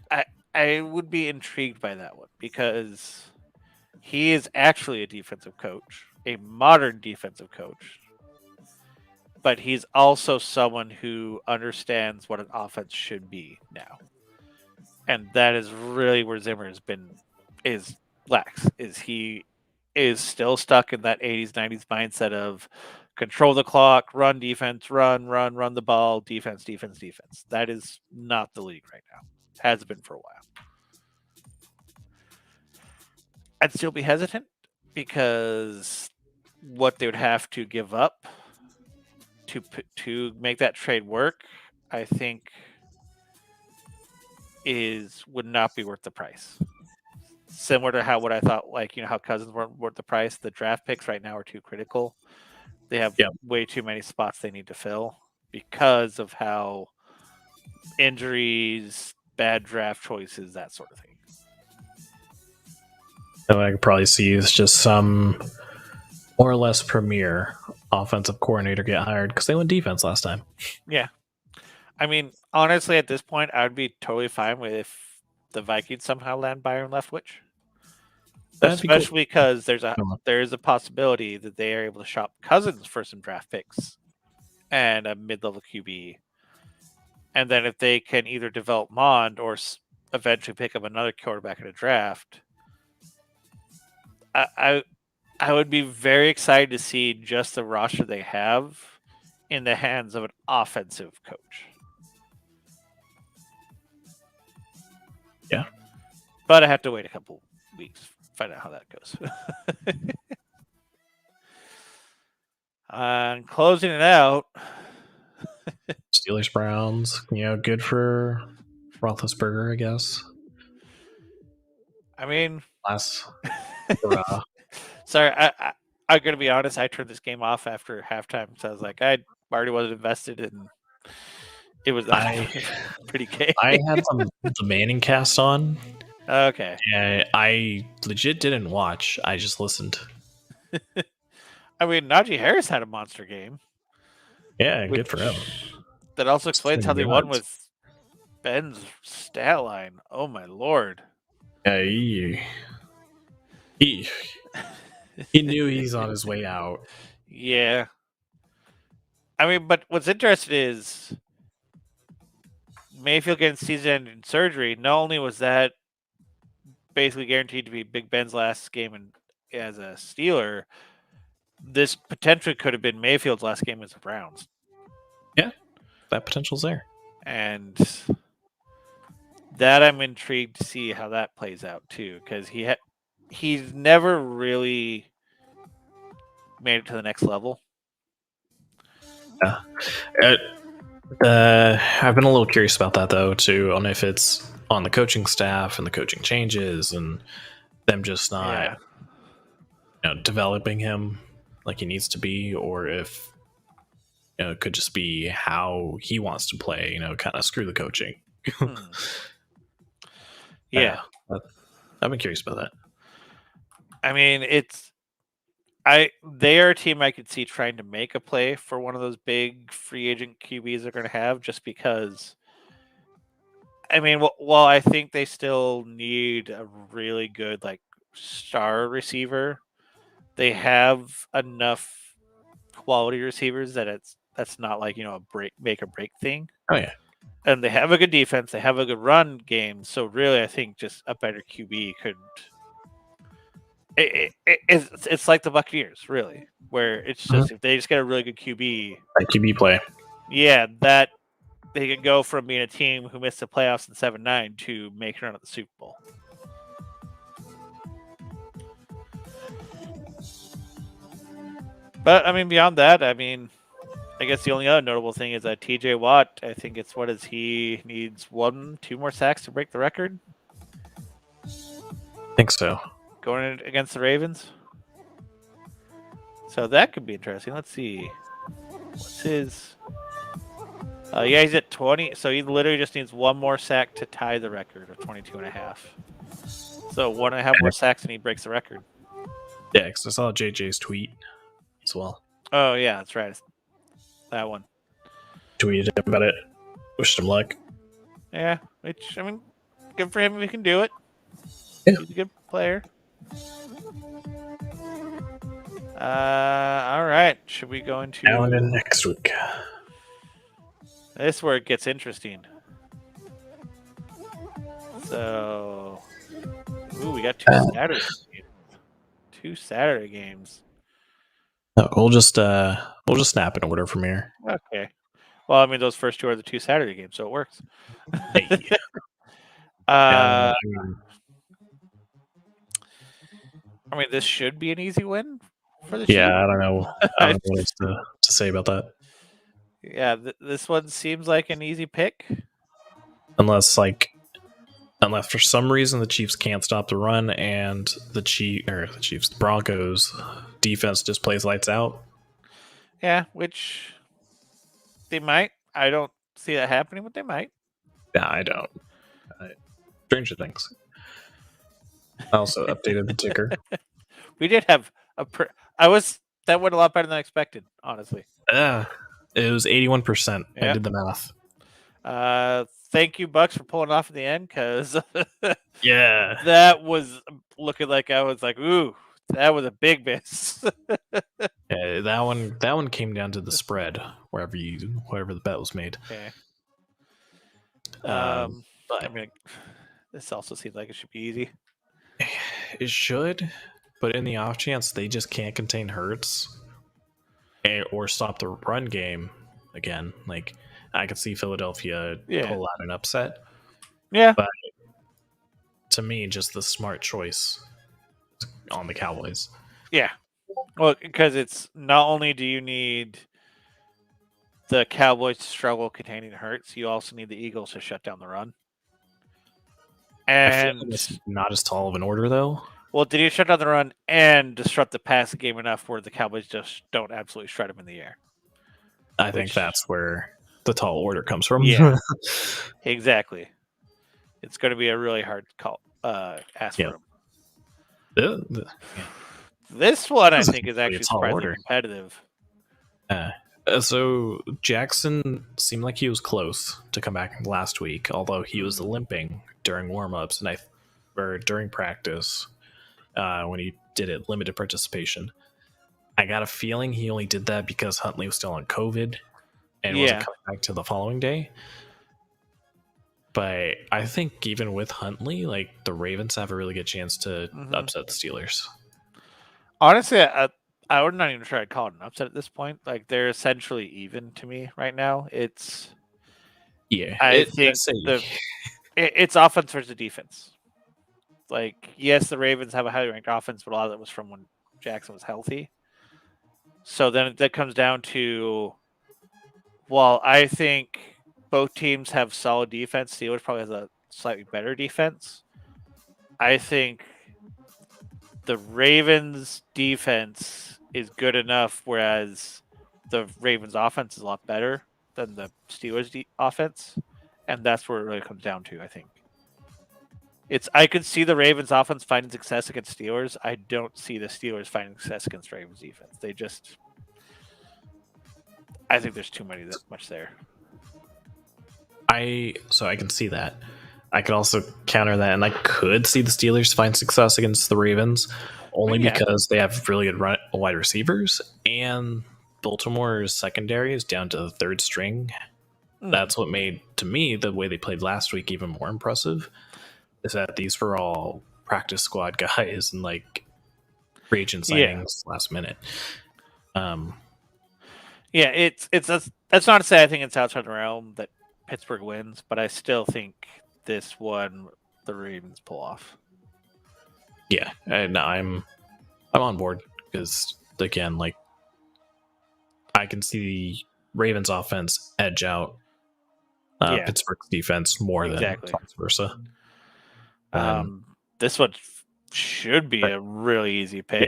I would be intrigued by that one because he is actually a defensive coach, a modern defensive coach. But he's also someone who understands what an offense should be now. And that is really where Zimmer is lax. He is still stuck in that 80s, 90s mindset of control the clock, run defense, run the ball, defense. That is not the league right now. Has been for a while. I'd still be hesitant because what they would have to give up to make that trade work, I think, would not be worth the price. Similar to how what I thought, how Cousins weren't worth the price. The draft picks right now are too critical. They have way too many spots they need to fill because of how injuries, bad draft choices, that sort of thing. So I could probably see is just some more or less premier offensive coordinator get hired because they went defense last time. Yeah. I mean, honestly, at this point, I would be totally fine with if the Vikings somehow land Byron Leftwich. Especially because there's a possibility that they are able to shop Cousins for some draft picks and a mid-level QB. And then if they can either develop Mond or eventually pick up another quarterback in a draft, I would be very excited to see just the roster they have in the hands of an offensive coach. Yeah. But I have to wait a couple weeks to find out how that goes. And closing it out. Steelers Browns, good for Roethlisberger, I guess. I mean, sorry, I'm gonna be honest. I turned this game off after halftime, so I was like, I already wasn't invested, and it was pretty gay. I had the Manning cast on. Okay. And I legit didn't watch. I just listened. I mean, Najee Harris had a monster game. Yeah, good for him. That also explains how they won with Ben's stat line. Oh my lord. He knew he's on his way out. Yeah. I mean, but what's interesting is Mayfield getting season-ending surgery. Not only was that basically guaranteed to be Big Ben's last game as a Steeler, this potentially could have been Mayfield's last game as the Browns. Yeah, that potential's there. And that I'm intrigued to see how that plays out too, because he's never really made it to the next level. Yeah. I've been a little curious about that though too, on if it's on the coaching staff and the coaching changes and them just not developing him like he needs to be, or if it could just be how he wants to play, kind of screw the coaching. Yeah. I've been curious about that. I mean, they are a team I could see trying to make a play for one of those big free agent QBs they're going to have, just because. I mean, while I think they still need a really good like star receiver, they have enough quality receivers that that's not like a make or break thing. Oh yeah, And they have a good defense, they have a good run game. So really, I think just a better QB could. It's like the Buccaneers, really, where it's just if they just get a really good QB, like QB play. yeah, that they can go from being a team who missed the playoffs in 7-9 to making it run at the Super Bowl. But I mean, beyond that, I mean, I guess the only other notable thing is that T.J. Watt. I think it's he needs 1-2 more sacks to break the record. I think so. Going against the Ravens. So that could be interesting. Let's see. What's his? Yeah, he's at 20. So he literally just needs 1 more sack to tie the record of 22.5. So 1.5 more sacks and he breaks the record. Yeah, because I saw JJ's tweet as well. Oh, yeah, that's right. That one. Tweeted him about it. Wished him luck. Yeah, which, I mean, good for him if he can do it. Yeah. He's a good player. All right. Should we go into Now and then next week? This is where it gets interesting. So, we got 2 Saturday games. 2 Saturday games. No, we'll just snap in order from here. Okay. Well, I mean, those first 2 are the 2 Saturday games, so it works. I mean, this should be an easy win for the yeah, Chiefs. I don't know. I don't know what else to say about that. Yeah, this one seems like an easy pick. Unless for some reason the Chiefs can't stop the run and the Broncos defense just plays lights out. Yeah, which they might. I don't see that happening, but they might. Yeah, I don't. Stranger things. I also updated the ticker. We did have that went a lot better than I expected, honestly. It was 81%. I Yep. did the math. Thank you, Bucks, for pulling off at the end, because Yeah. that was looking like I was like, ooh, that was a big miss. Yeah, that one came down to the spread wherever the bet was made. Okay. But I mean, this also seems like it should be easy. it should, but in the off chance they just can't contain Hurts or stop the run game again, like I could see Philadelphia pull out an upset. Yeah. But to me, just the smart choice on the Cowboys. Yeah. Well, because it's not only do you need the Cowboys to struggle containing Hurts, you also need the Eagles to shut down the run. I feel And like it's not as tall of an order, though. Well, did you shut down the run and disrupt the passing game enough where the Cowboys just don't absolutely shred them in the air? I think that's where the tall order comes from. Yeah, exactly. It's going to be a really hard call. Ask for them. This one, I think, is actually surprisingly competitive. So Jackson seemed like he was close to come back last week, although he was limping during warmups or during practice when he did it limited participation. I got a feeling he only did that because Huntley was still on COVID and wasn't coming back to the following day. But I think even with Huntley, like the Ravens have a really good chance to upset the Steelers. Honestly, I would not even try to call it an upset at this point. Like they're essentially even to me right now. It's I think it's offense versus defense. Like yes, the Ravens have a highly ranked offense, but a lot of that was from when Jackson was healthy. So then that comes down to, well, I think both teams have solid defense. Steelers probably has a slightly better defense. I think the Ravens' defense is good enough, whereas the Ravens' offense is a lot better than the Steelers' offense, and that's where it really comes down to, I think. I could see the Ravens offense finding success against Steelers. I don't see the Steelers finding success against Ravens defense. I think there's too much there. So I can see that. I could also counter that, and I could see the Steelers find success against the Ravens only because they have really good wide receivers, and Baltimore's secondary is down to the third string. That's what made, to me, the way they played last week even more impressive. Is that these were all practice squad guys and like free agent signings last minute. That's not to say I think it's outside the realm that Pittsburgh wins, but I still think this one the Ravens pull off. Yeah, and I'm on board because again, like I can see the Ravens offense edge out Pittsburgh's defense more than vice versa. This one should be a really easy pick,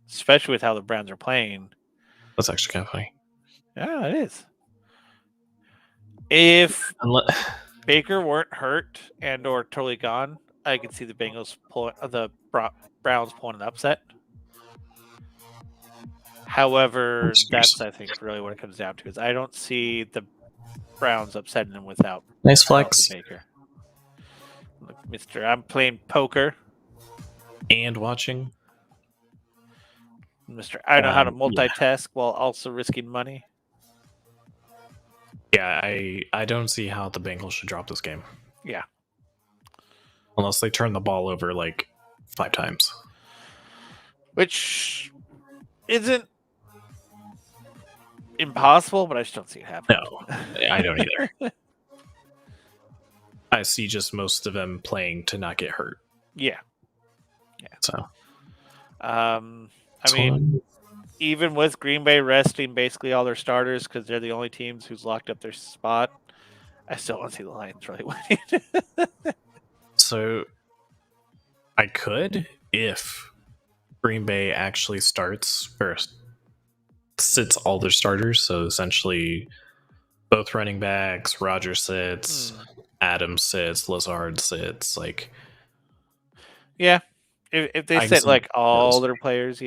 especially with how the Browns are playing. That's actually kind of funny. Yeah, it is. If Baker weren't hurt and or totally gone, I could see the Browns pulling an upset. However, that's I think really what it comes down to is I don't see the Browns upsetting them without nice flex. Baker. Look, Mister, I'm playing poker and watching. Mister, I know how to multitask while also risking money. Yeah, I don't see how the Bengals should drop this game. Yeah. Unless they turn the ball over like 5 times. Which isn't impossible, but I just don't see it happening. No, I don't either. I see just most of them playing to not get hurt. Yeah. So. I mean, even with Green Bay resting basically all their starters because they're the only teams who's locked up their spot, I still want to see the Lions really winning. So, I could if Green Bay actually starts or sits all their starters. So essentially, both running backs, Rodgers sits, Adams sits, Lazard sits. Like, yeah, if they sit like all their players,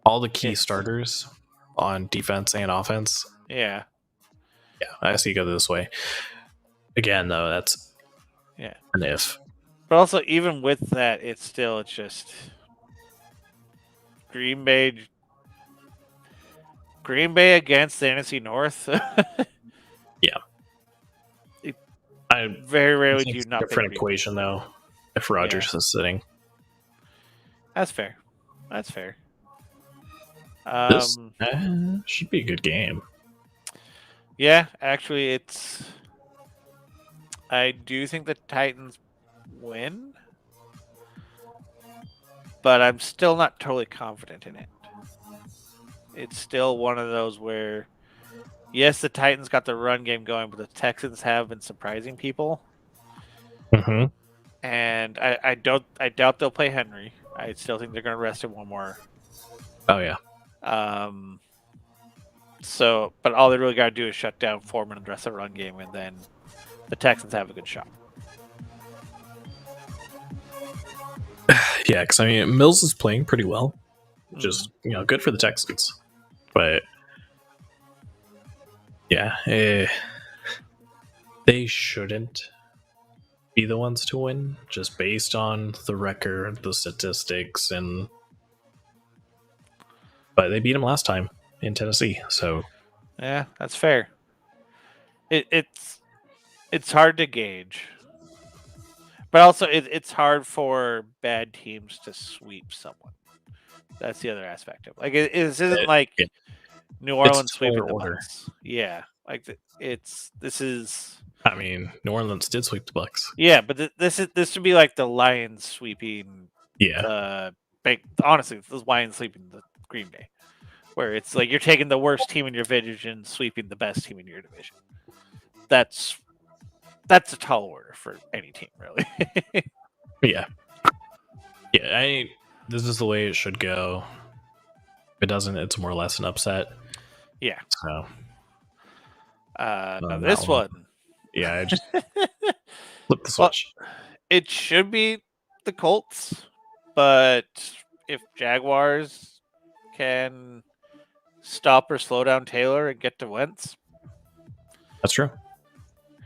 all the key starters on defense and offense. Yeah, I see you go this way. Again, though, that's an if. But also, even with that, it's just Green Bay against the NFC North. I very rarely do not. Different equation though. If Rodgers is sitting, that's fair. This should be a good game. Yeah, actually, I do think the Titans win, but I'm still not totally confident in it. It's still one of those where, yes, the Titans got the run game going, but the Texans have been surprising people. Mm-hmm. And I doubt they'll play Henry. I still think they're going to rest him one more. Oh yeah. So, but all they really got to do is shut down Foreman and the rest of the run game, and then the Texans have a good shot. Yeah, because I mean, Mills is playing pretty well, which is good for the Texans, but yeah, they shouldn't be the ones to win just based on the record, the statistics, but they beat them last time in Tennessee, so yeah, that's fair. It's hard to gauge. But also, it's hard for bad teams to sweep someone. That's the other aspect of it. Like, this isn't like New Orleans sweeping the Bucs. Yeah, like this is. I mean, New Orleans did sweep the Bucs. Yeah, but this would be like the Lions sweeping. Yeah. Honestly, the Lions sweeping the Green Bay, where it's like you're taking the worst team in your division, sweeping the best team in your division. That's a tall order for any team, really. Yeah. This is the way it should go. If it doesn't, it's more or less an upset. Yeah. So. Now this one. Yeah, I just flip the switch. It should be the Colts, but if Jaguars can stop or slow down Taylor and get to Wentz, That's true.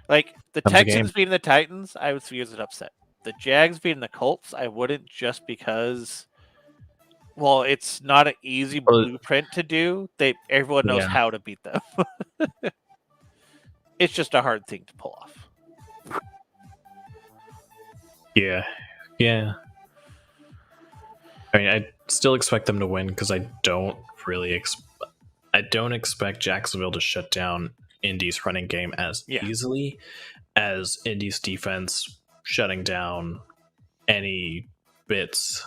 like the Comes a game. Texans beating the Titans, I would view as an upset. The Jags beating the Colts, I wouldn't, just because. Well, it's not an easy Well, blueprint to do. Everyone knows Yeah. how to beat them. It's just a hard thing to pull off. Yeah. Yeah. I mean, I still expect them to win because I don't really I don't expect Jacksonville to shut down Indy's running game as Yeah. easily as Indy's defense shutting down any bits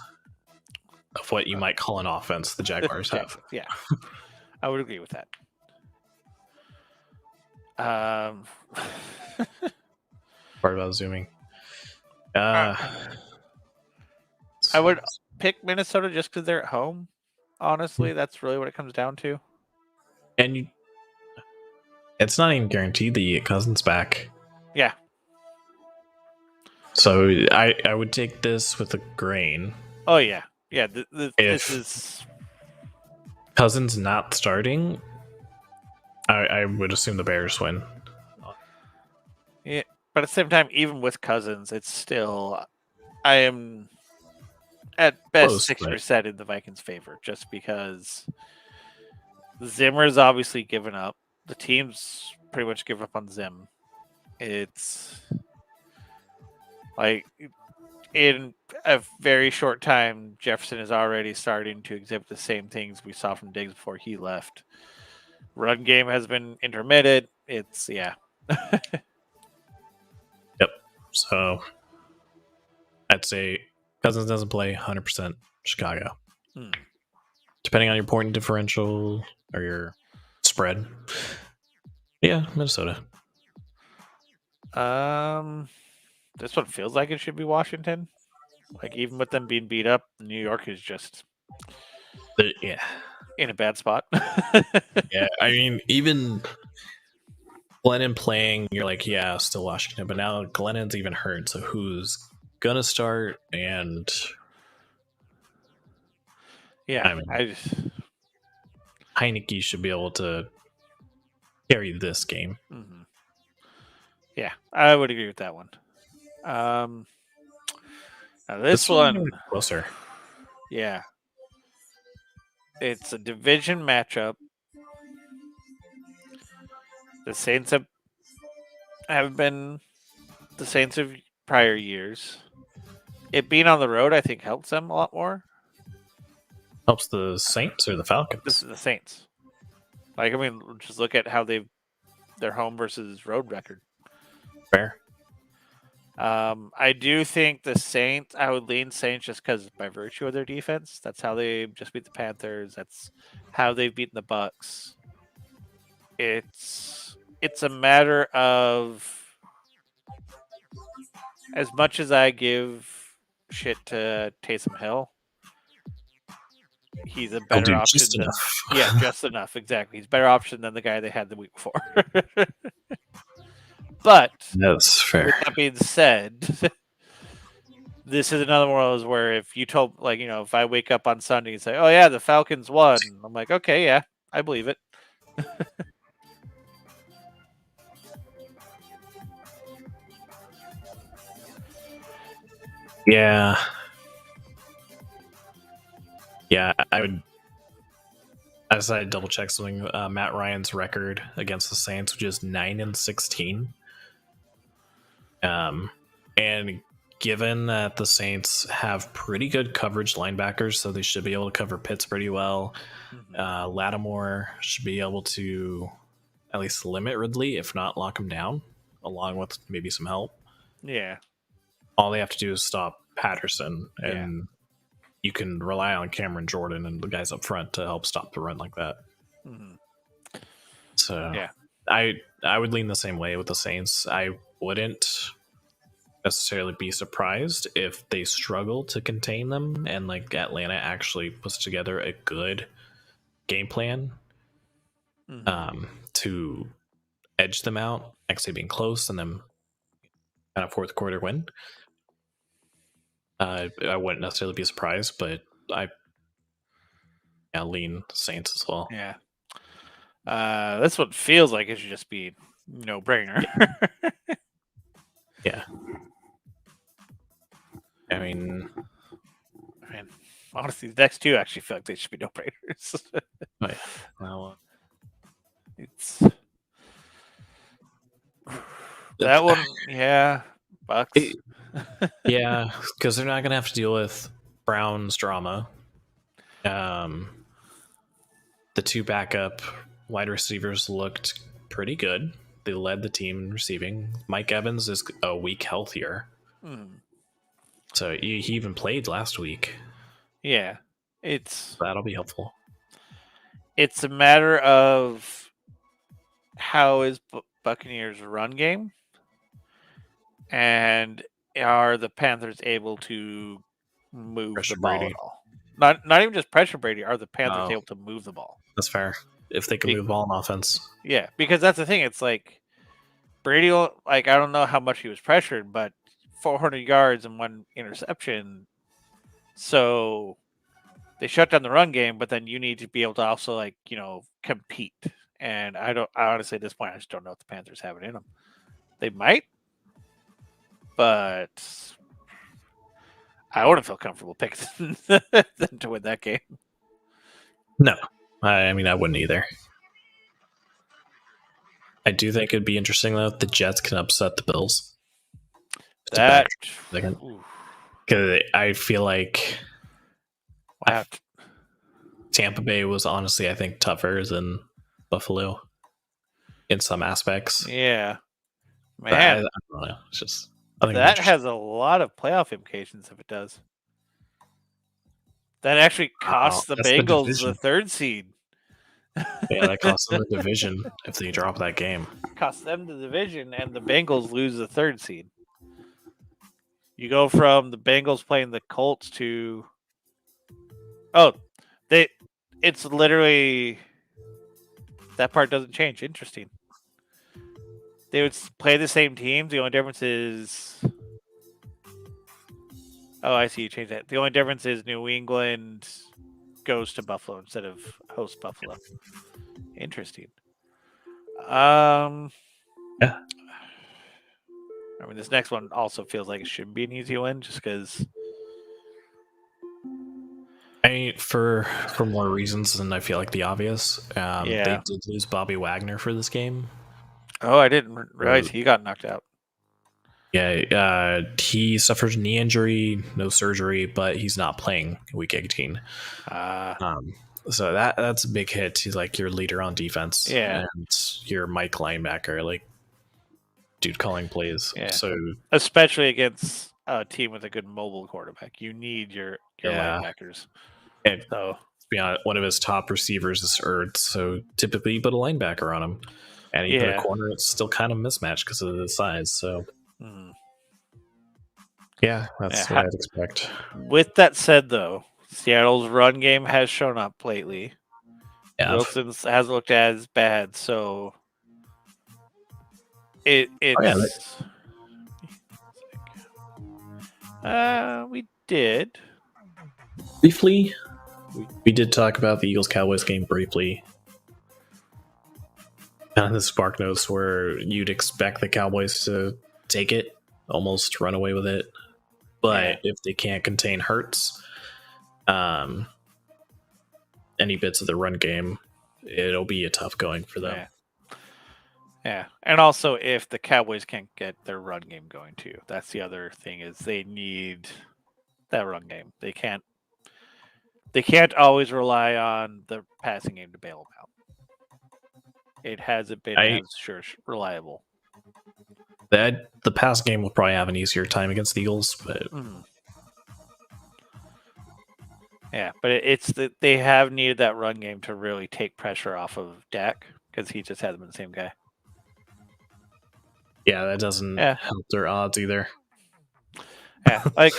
of what you might call an offense the Jaguars have. Yeah, I would agree with that. Part about zooming. I would pick Minnesota just because they're at home. Honestly, that's really what it comes down to. And it's not even guaranteed that you get Cousins back. Yeah. So I would take this with a grain. Oh yeah, yeah. This If- is Cousins not starting, I would assume the Bears win. but at the same time, even with Cousins, it's still I am at best Close, 6% in the Vikings' favor, just because Zimmer's obviously given up. The team's pretty much given up on Zim. It's like in a very short time, Jefferson is already starting to exhibit the same things we saw from Diggs before he left. Run game has been intermittent. It's So I'd say Cousins doesn't play 100% Chicago. Hmm. Depending on your point differential or your spread. Yeah, Minnesota. This one feels like it should be Washington. Like, even with them being beat up, New York is just Yeah. in a bad spot. Yeah, I mean, even Glennon playing, you're like, yeah, still Washington. But now Glennon's even hurt, so who's gonna start? And Yeah, I mean- I just Heineke should be able to carry this game. yeah, I would agree with that one. Now this one, closer. yeah, it's a division matchup. The Saints have been the Saints of prior years. It being on the road, I think, helps them a lot more. Helps the Saints or the Falcons? This is the Saints. Like, I mean, just look at how their home versus road record. Fair. I do think the Saints, I would lean Saints just because by virtue of their defense. That's how they just beat the Panthers. That's how they've beaten the Bucks. It's a matter of, as much as I give shit to Taysom Hill, he's a better do option. just enough. Yeah, just enough. Exactly. He's a better option than the guy they had the week before. But That's fair. with that being said, this is another one of those where if you told, like, you know, if I wake up on Sunday and say, "Oh yeah, the Falcons won," I'm like, "Okay, yeah, I believe it." Yeah. Yeah, I would. I decided to double check something. Matt Ryan's record against the Saints, which is 9-16. And given that the Saints have pretty good coverage linebackers, so they should be able to cover Pitts pretty well. Lattimore should be able to at least limit Ridley, if not lock him down, along with maybe some help. Yeah. All they have to do is stop Patterson, and you can rely on Cameron Jordan and the guys up front to help stop the run like that. So Yeah. I would lean the same way with the Saints. I wouldn't necessarily be surprised if they struggle to contain them and like Atlanta actually puts together a good game plan to edge them out, actually being close and then kind of fourth quarter win. I wouldn't necessarily be surprised, but I lean Saints as well. Yeah. This one feels like it should just be no brainer. Yeah. I mean, honestly, the next two actually feel like they should be no brainers. well, It's that one, yeah. Bucks. yeah, because they're not gonna have to deal with Brown's drama. The two backup wide receivers looked pretty good. They led the team in receiving. Mike Evans is a week healthier, so he even played last week. Yeah, That'll be helpful. It's a matter of how is Buccaneers' run game, and are the Panthers able to move Pressure the ball Brady. at all? Not even just pressure Brady. Are the Panthers Oh. able to move the ball? That's fair. If they can move the ball on offense. Yeah, because that's the thing. It's like Brady, like, I don't know how much he was pressured, but 400 yards and 1 interception. So they shut down the run game, but then you need to be able to also, like, compete. And I honestly, at this point, I just don't know if the Panthers have it in them. They might, but I wouldn't feel comfortable picking them to win that game. No, I mean, I wouldn't either. I do think it'd be interesting though if the Jets can upset the Bills. That Because I feel like Tampa Bay was honestly, I think, tougher than Buffalo in some aspects. Yeah, man, I don't know. It's just that has a lot of playoff implications if it does. That actually costs the Bengals the 3rd seed. Yeah, that costs them the division if they drop that game. Costs them the division, and the Bengals lose the 3rd seed. You go from the Bengals playing the Colts to it's literally that part doesn't change. Interesting. They would play the same teams. The only difference is I see you changed that. The only difference is New England goes to Buffalo instead of host Buffalo. Interesting. Yeah. I mean, this next one also feels like it should be an easy win, just because. I mean, for more reasons than I feel like the obvious. They did lose Bobby Wagner for this game. Oh, I didn't realize he got knocked out. Yeah, he suffered a knee injury, no surgery, but he's not playing week 18. So that's a big hit. He's like your leader on defense, and your Mike linebacker, like dude calling plays. Yeah. So especially against a team with a good mobile quarterback, you need your linebackers. And so, to be honest, one of his top receivers is Ertz, so typically you put a linebacker on him, and you put a corner. It's still kind of mismatched because of the size. So. Yeah, that's what I'd expect. With that said, though, Seattle's run game has shown up lately. Yeah. Wilson's hasn't looked as bad, so it's. We did briefly. We did talk about the Eagles-Cowboys game briefly. On the Spark Notes, where you'd expect the Cowboys to take it, almost run away with it. But if they can't contain Hurts, any bits of the run game, it'll be a tough going for them. Yeah. And also, if the Cowboys can't get their run game going too, that's the other thing, is they need that run game. They can't always rely on the passing game to bail them out. It hasn't been as reliable. The pass game will probably have an easier time against the Eagles, but but it's that they have needed that run game to really take pressure off of Dak, because he just hasn't been the same guy. Yeah, that doesn't help their odds either. Yeah, like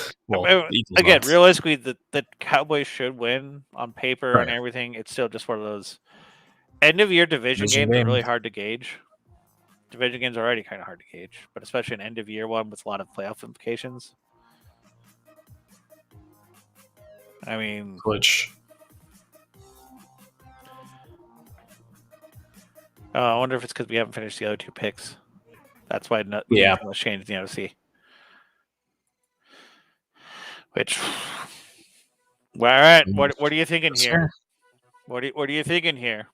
again, realistically, the Cowboys should win on paper and everything. It's still just one of those end of year division games are really hard to gauge. Division games are already kind of hard to gauge, but especially an end of year one with a lot of playoff implications. I mean, Which I wonder if it's because we haven't finished the other 2 picks. That's why Yeah. nothing was changed in the OC. Which, well, all right. What are you thinking Yes, here? sir. What are you thinking here?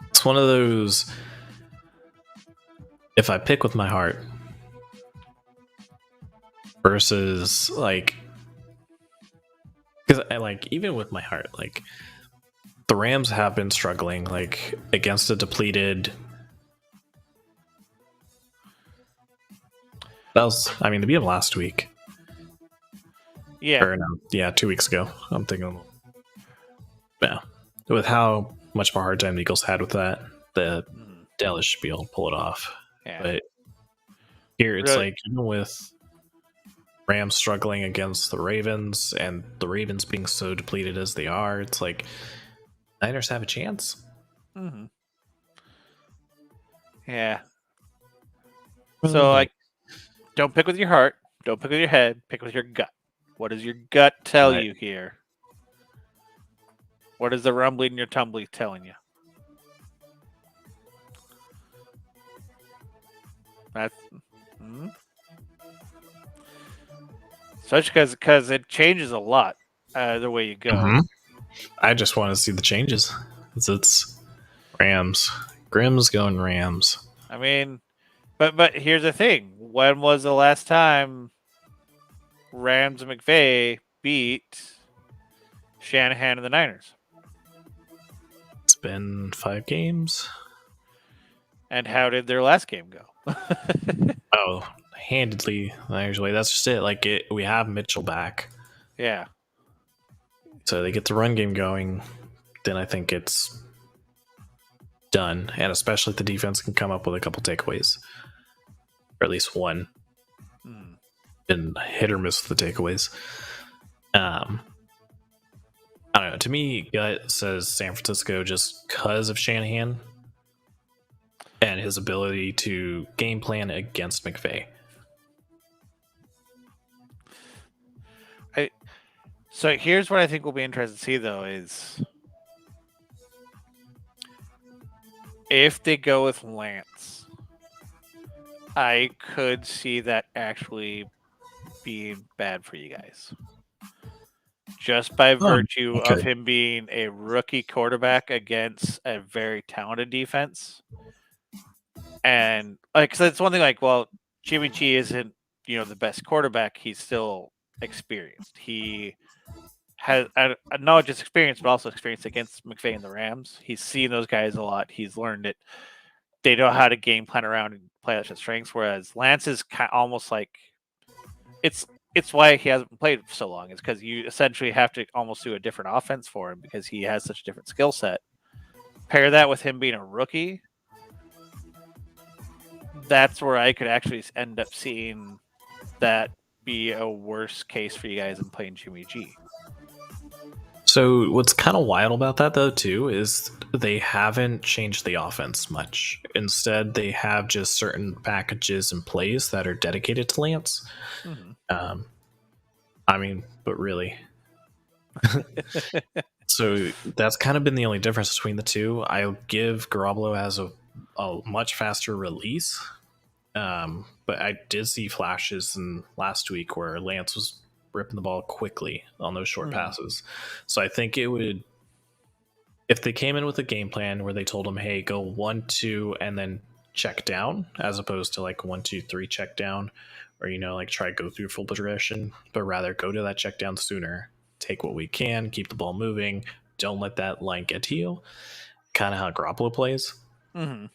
It's one of those. If I pick with my heart versus like, because I like even with my heart, like the Rams have been struggling like against a depleted. That was, I mean, the beat of last week. Yeah. Or no, yeah, 2 weeks ago. I'm thinking, yeah, with how much of a hard time the Eagles had with that, the Mhm. Dallas should be able to pull it off. Yeah. But here it's Really- like even with Rams struggling against the Ravens and the Ravens being so depleted as they are, it's like Niners have a chance. Mhm. Yeah. So like, don't pick with your heart. Don't pick with your head. Pick with your gut. What does your gut tell Right. you here? What is the rumbling in your tumbly telling you? That's especially because it changes a lot the way you go. Mhm. I just want to see the changes. It's Rams. Grimm's going Rams. I mean, but here's the thing: when was the last time Rams and McVay beat Shanahan and the Niners? It's been 5 games. And how did their last game go? Oh, handedly Niners way. That's just it. Like we have Mitchell back, Yeah. so they get the run game going. Then I think it's done, and especially if the defense can come up with a couple takeaways, or at least one. Hmm. Been hit or miss with the takeaways. I don't know. To me, gut says San Francisco just because of Shanahan and his ability to game plan against McVay. So here's what I think will be interesting to see, though, is if they go with Lance, I could see that actually being bad for you guys. Just by virtue of okay. him being a rookie quarterback against a very talented defense. And like, so it's one thing like, well, Jimmy G isn't, the best quarterback. He's still experienced. He has not just experience, but also experience against McVay and the Rams. He's seen those guys a lot. He's learned it. They know how to game plan around and play out his strengths. Whereas Lance is almost like it's why he hasn't played for so long. Is because you essentially have to almost do a different offense for him because he has such a different skill set. Pair that with him being a rookie. That's where I could actually end up seeing that be a worse case for you guys than playing Jimmy G. So what's kind of wild about that though too is they haven't changed the offense much. Instead, they have just certain packages and plays that are dedicated to Lance. Mm-hmm. I mean, but really. So that's kind of been the only difference between the two. I'll give Garoppolo as a much faster release. But I did see flashes in last week where Lance was ripping the ball quickly on those short passes. So I think it would, if they came in with a game plan where they told him, hey, go 1-2 and then check down, as opposed to like 1-2-3 check down, or like try to go through full progression, but rather go to that check down sooner, take what we can, keep the ball moving, don't let that line get to you. Kind of how Garoppolo plays. Mm-hmm.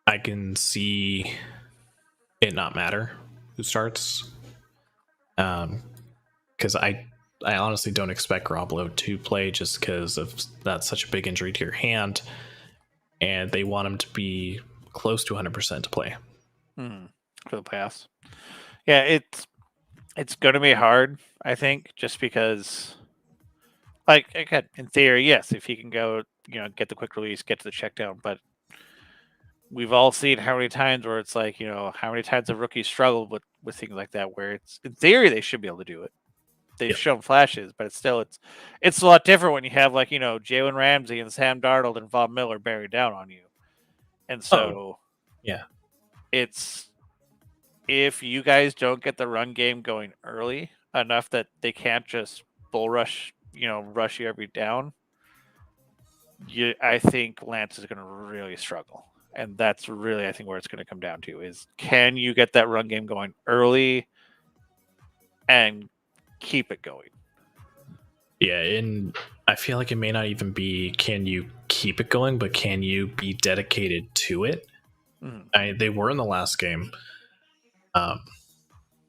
I can see it not matter who starts, because I honestly don't expect Garoppolo to play just because of that's such a big injury to your hand, and they want him to be close to 100% to play. Mm-hmm. For the playoffs. Yeah, it's going to be hard, I think, just because, like, again, in theory, yes, if he can go, get the quick release, get to the check down, but we've all seen how many times where it's like, how many times have rookies struggled with things like that, where it's in theory they should be able to do it. They've Yep. shown flashes, but it's a lot different when you have like Jalen Ramsey and Sam Darnold and Von Miller bearing down on you, and so yeah. it's if you guys don't get the run game going early enough that they can't just bull rush rush you every down. I think Lance is going to really struggle, and that's really I think where it's going to come down to is can you get that run game going early and keep it going. Yeah, and I feel like it may not even be can you keep it going, but can you be dedicated to it? They were in the last game.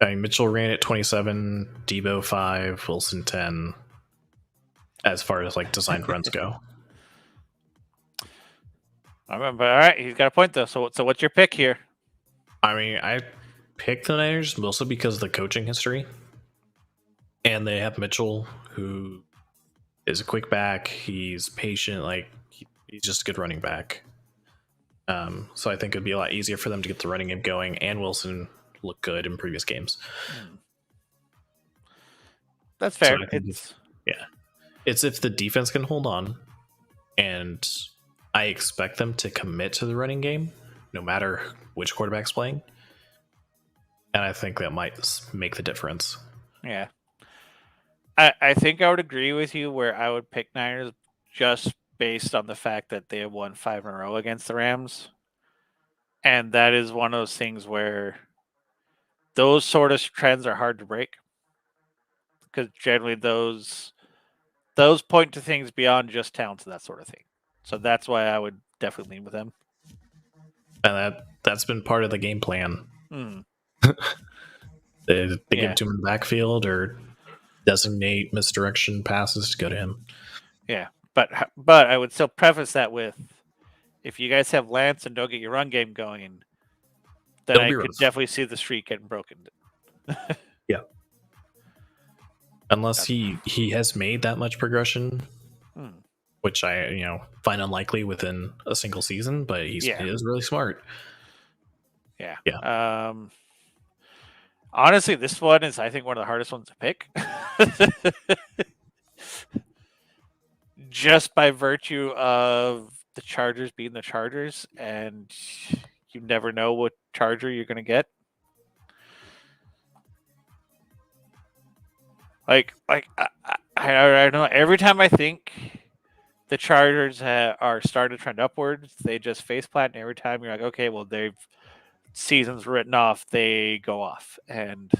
Mitchell ran at 27, Debo 5, Wilson 10, as far as like designed runs go. I remember. All right, he's got a point though. So what's your pick here? I mean, I picked the Niners mostly because of the coaching history. And they have Mitchell, who is a quick back. He's patient. Like, he's just a good running back. So I think it'd be a lot easier for them to get the running game going. And Wilson looked good in previous games. That's fair. So it's if the defense can hold on, and I expect them to commit to the running game, no matter which quarterback's playing. And I think that might make the difference. Yeah. I think I would agree with you where I would pick Niners just based on the fact that they have won 5 in a row against the Rams. And that is one of those things where those sort of trends are hard to break. Because generally those point to things beyond just talent and that sort of thing. So that's why I would definitely lean with them. And that's been part of the game plan. They give it to him in the backfield or designate misdirection passes to go to him. Yeah, but I would still preface that with, if you guys have Lance and don't get your run game going, then I could definitely see the streak getting broken. Yeah. Unless he has made that much progression, which I find unlikely within a single season, but he is really smart. Yeah. Honestly, this one is, I think, one of the hardest ones to pick. Just by virtue of the Chargers being the Chargers, and you never know what Charger you're going to get. Like I don't know. Every time I think the Chargers are starting to trend upwards, they just faceplant, and every time you're like, okay, well, they've seasons written off, they go off. And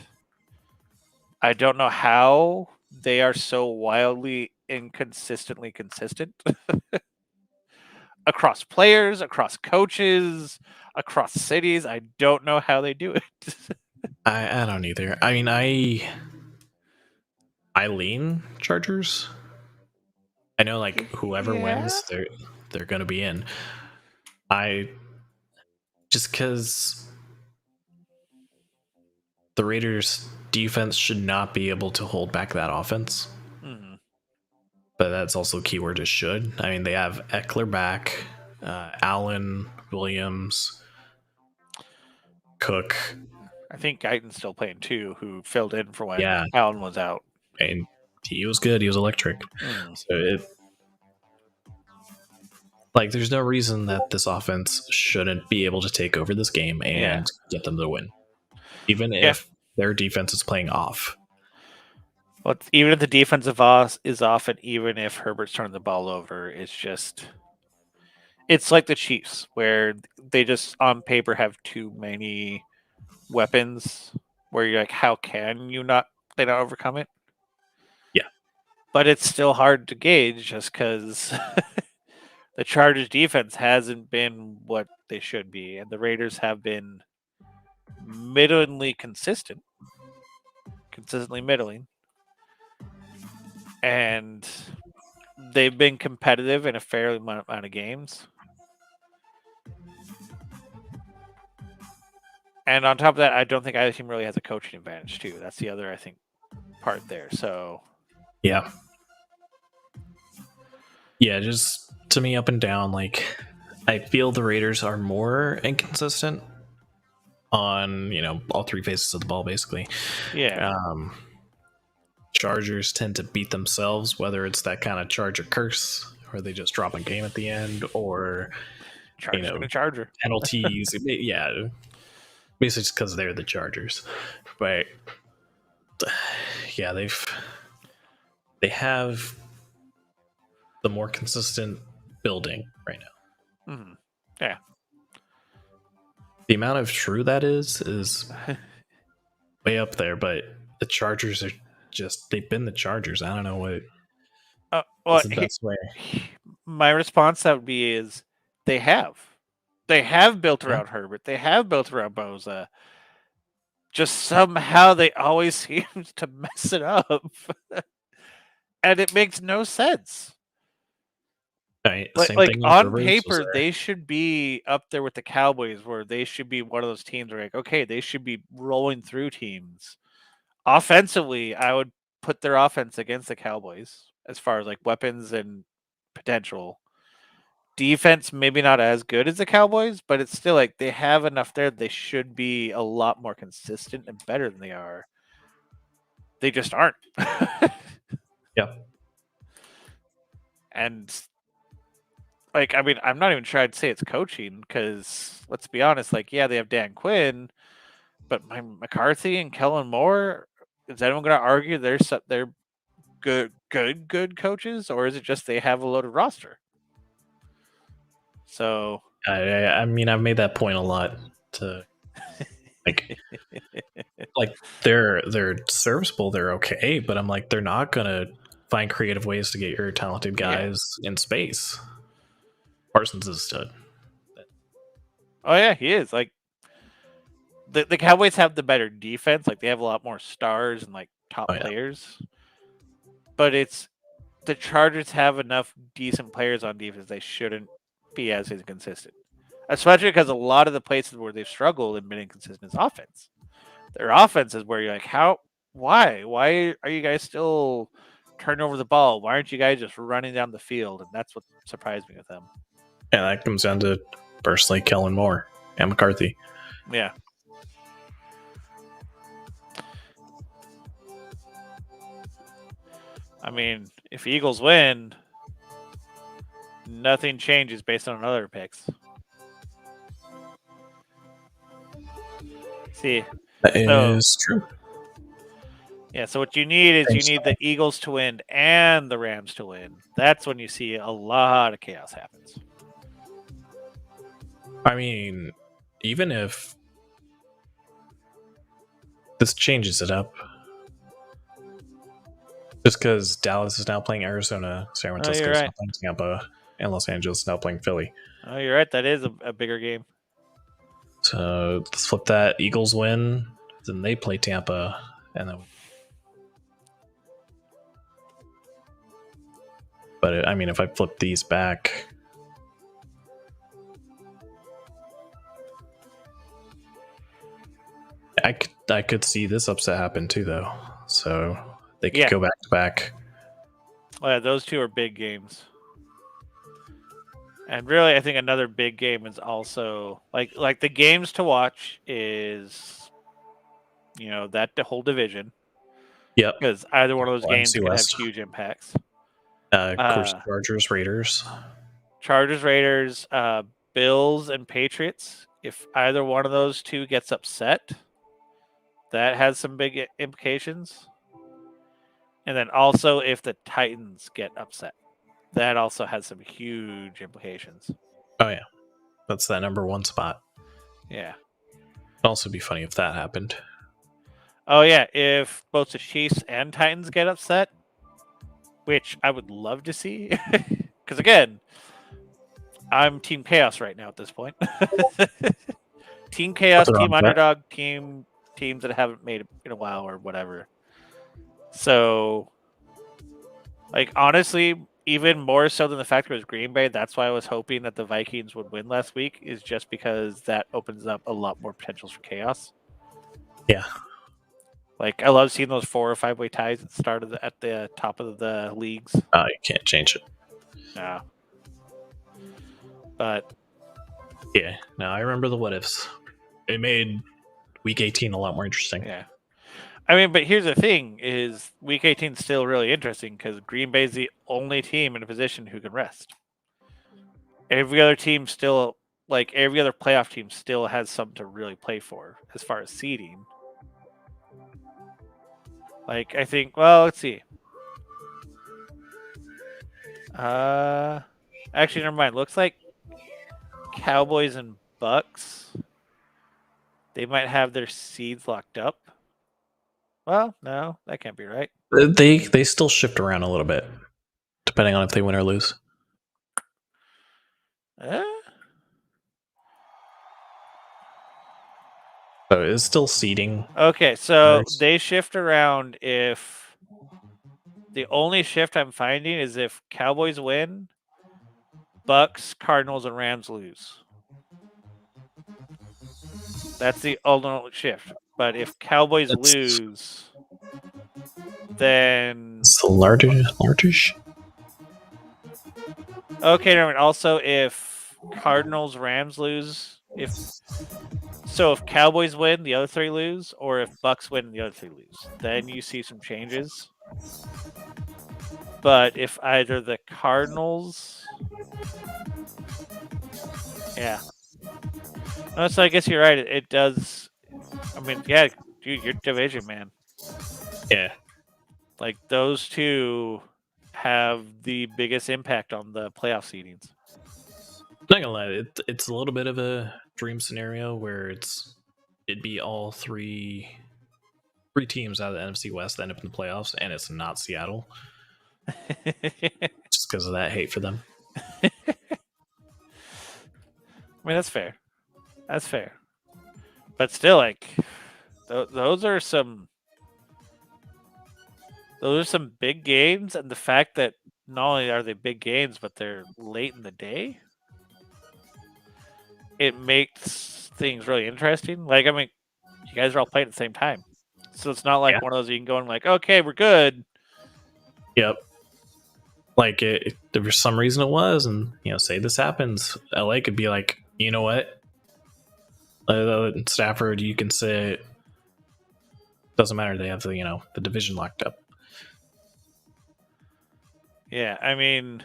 I don't know how they are so wildly inconsistently consistent across players, across coaches, across cities. I don't know how they do it. I don't either. I mean, I lean Chargers. I know, like, whoever wins, they're going to be in. Just because the Raiders' defense should not be able to hold back that offense. But that's also keyword is should. I mean, they have Eckler back, Allen, Williams, Cook. I think Guyton's still playing too, who filled in for when Allen was out. And he was good. He was electric. So there's no reason that this offense shouldn't be able to take over this game and get them to win. Even if their defense is playing off. Well, even if the defense is off, and even if Herbert's turning the ball over, it's like the Chiefs, where they just on paper have too many weapons. Where you're like, how can they not overcome it? Yeah, but it's still hard to gauge just because the Chargers defense hasn't been what they should be, and the Raiders have been consistently middling. And they've been competitive in a fair amount of games. And on top of that, I don't think either team really has a coaching advantage, too. That's the other, I think, part there. So, yeah, just to me, up and down, like, I feel the Raiders are more inconsistent on all three faces of the ball, basically. Yeah. Chargers tend to beat themselves, whether it's that kind of Charger curse, where they just drop a game at the end, or Charger's gonna Charger. penalties. Yeah, basically just because they're the Chargers. But yeah, they have the more consistent building right now. Mm-hmm. Yeah. The amount of true that is way up there, but the Chargers are they've been the Chargers. I don't know what Well, is the best way. my response to that would be is they have built around Herbert. They have built around Bosa. Just somehow they always seem to mess it up. And it makes no sense. Right. Like on paper, they should be up there with the Cowboys, where they should be one of those teams where, like, okay, they should be rolling through teams. Offensively, I would put their offense against the Cowboys as far as like weapons and potential. Defense, maybe not as good as the Cowboys, but it's still like they have enough there. They should be a lot more consistent and better than they are. They just aren't. Yeah. And like, I mean, I'm not even sure I'd say it's coaching, because let's be honest, like, yeah, they have Dan Quinn, but McCarthy and Kellen Moore, is anyone going to argue they're good coaches, or is it just they have a loaded roster? So I mean, I've made that point a lot to like they're serviceable, they're okay, but I'm like, they're not gonna find creative ways to get your talented guys in space. Parsons is stud. Oh yeah, he is. Like the Cowboys have the better defense. Like they have a lot more stars and like top players. But it's the Chargers have enough decent players on defense. They shouldn't be as inconsistent. Especially because a lot of the places where they've struggled and been inconsistent is offense. Their offense is where you're like, why are you guys still turning over the ball? Why aren't you guys just running down the field? And that's what surprised me with them. Yeah, that comes down to personally Kellen Moore and McCarthy. Yeah. I mean, if Eagles win, nothing changes based on other picks. See, that is true. Yeah, so what you need is the Eagles to win and the Rams to win. That's when you see a lot of chaos happens. I mean, even if this changes it up, just because Dallas is now playing Arizona, San Francisco is now playing Tampa, and Los Angeles is now playing Philly. Oh, you're right. That is a bigger game. So let's flip that. Eagles win, then they play Tampa, and then. But I mean, if I flip these back, I could see this upset happen too, though. So they could go back to back. Well, yeah, those two are big games. And really, I think another big game is also like the games to watch is, that the whole division. Yep. Because either one of those games can have huge impacts. Of course, Chargers, Raiders, Bills, and Patriots. If either one of those two gets upset, that has some big implications. And then also if the Titans get upset, that also has some huge implications. Oh, yeah. That's that number one spot. Yeah. It'd also be funny if that happened. Oh, yeah. If both the Chiefs and Titans get upset, which I would love to see. Because, again, I'm Team Chaos right now at this point. Team Chaos, Team Underdog, teams that haven't made it in a while or whatever. So, like, honestly, even more so than the fact it was Green Bay, that's why I was hoping that the Vikings would win last week, is just because that opens up a lot more potentials for chaos. Yeah. Like, I love seeing those 4 or 5-way ties that started at the top of the leagues. You can't change it. No. But Yeah, no, I remember the what ifs. It made week 18 a lot more interesting. Yeah. I mean, but here's the thing: is Week 18 is still really interesting because Green Bay's the only team in a position who can rest. Every other team still, like every other playoff team, still has something to really play for as far as seeding. Like I think, well, let's see. Actually, never mind. Looks like Cowboys and Bucks. They might have their seeds locked up. Well, no, that can't be right. They still shift around a little bit, depending on if they win or lose. So it's still seeding. Okay, so Nice. they shift around if the only shift I'm finding is if Cowboys win, Bucks, Cardinals, and Rams lose. That's the only shift. But if Cowboys That's- lose, then It's the largest. okay. Never mind. Also, if Cardinals, Rams lose, if Cowboys win, the other three lose, or if Bucks win, the other three lose, then you see some changes. But if either the Cardinals, yeah. No, so I guess you're right. It does. I mean, yeah, dude, your division, man. Yeah. Like those two have the biggest impact on the playoff seedings. Not gonna lie, it's a little bit of a dream scenario where it'd be all three teams out of the NFC West that end up in the playoffs, and it's not Seattle, just because of that hate for them. I mean, that's fair. That's fair. But still, like, those are some big games, and the fact that not only are they big games, but they're late in the day, it makes things really interesting. Like, I mean, you guys are all playing at the same time, so it's not like one of those you can go and like, okay, we're good. Yep. Like if for some reason it was, and say this happens, LA could be like, you know what, Stafford, you can sit. Doesn't matter. They have the division locked up. Yeah, I mean,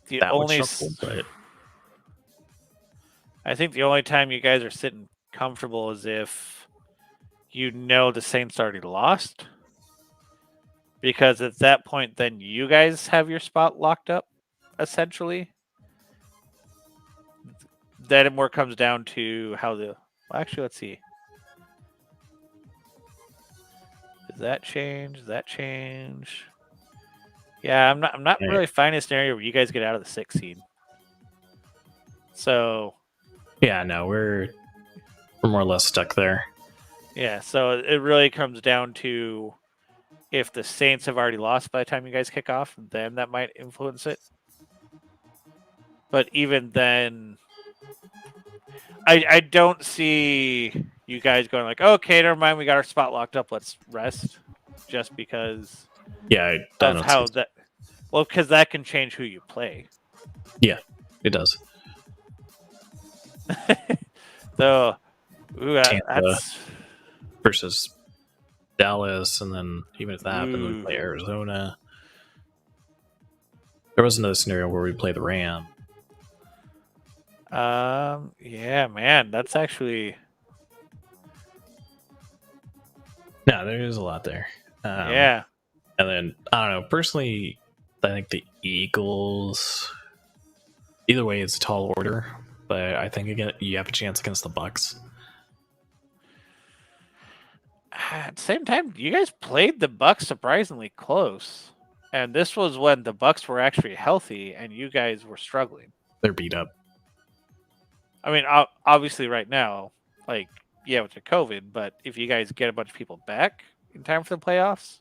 the That would only shuffle, but I think the only time you guys are sitting comfortable is if the Saints already lost. Because at that point, then you guys have your spot locked up, essentially. Then it more comes down to how well, actually, let's see. Does that change? Does that change? Yeah, I'm not really finding a scenario where you guys get out of the 6th seed. So yeah, no, we're more or less stuck there. Yeah, so it really comes down to if the Saints have already lost by the time you guys kick off, then that might influence it. But even then, I don't see you guys going like, okay, never mind, we got our spot locked up, let's rest. Just because that's how that... Well, because that can change who you play. Yeah, it does. So, that's... versus Dallas, and then even if that happened, we play Arizona. There was another scenario where we play the Rams. Yeah, man, that's actually... No, there is a lot there. Yeah. And then, I don't know, personally, I think the Eagles... Either way, it's a tall order, but I think, again, you have a chance against the Bucks. At the same time, you guys played the Bucks surprisingly close. And this was when the Bucks were actually healthy and you guys were struggling. They're beat up. I mean, obviously right now, like, yeah, with the COVID, but if you guys get a bunch of people back in time for the playoffs,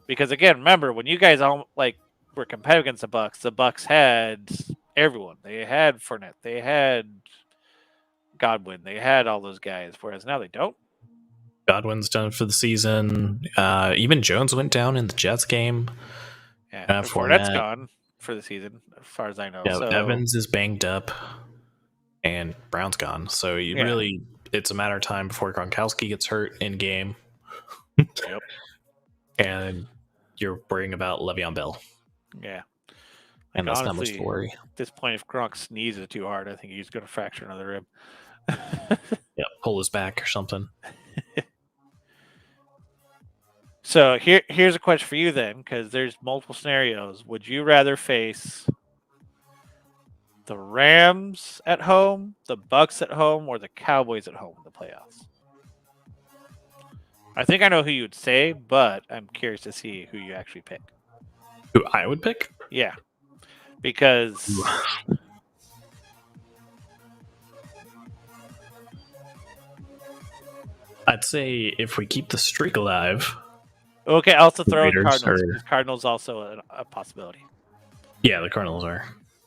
because again, remember when you guys all were competitive against the Bucks had everyone. They had Fournette, they had Godwin, they had all those guys, whereas now they don't. Godwin's done for the season. Even Jones went down in the Jets game. Yeah, Fournette's gone for the season, as far as I know. Yeah, so, Evans is banged up. and Brown's gone. So you Yeah. really, it's a matter of time before Gronkowski gets hurt in game. Yep. And you're worrying about Le'Veon Bell. Yeah. And Like, that's not much honestly, to worry. at this point, if Gronk sneezes too hard, I think he's going to fracture another rib. Yeah, pull his back or something. So here's a question for you then, because there's multiple scenarios. Would you rather face the Rams at home, the Bucks at home, or the Cowboys at home in the playoffs? I think I know who you would say, but I'm curious to see who you actually pick. Who I would pick? Yeah, because I'd say if we keep the streak alive. okay, also throw in Raiders Cardinals. are- Because Cardinals also a possibility. Yeah, the Cardinals are.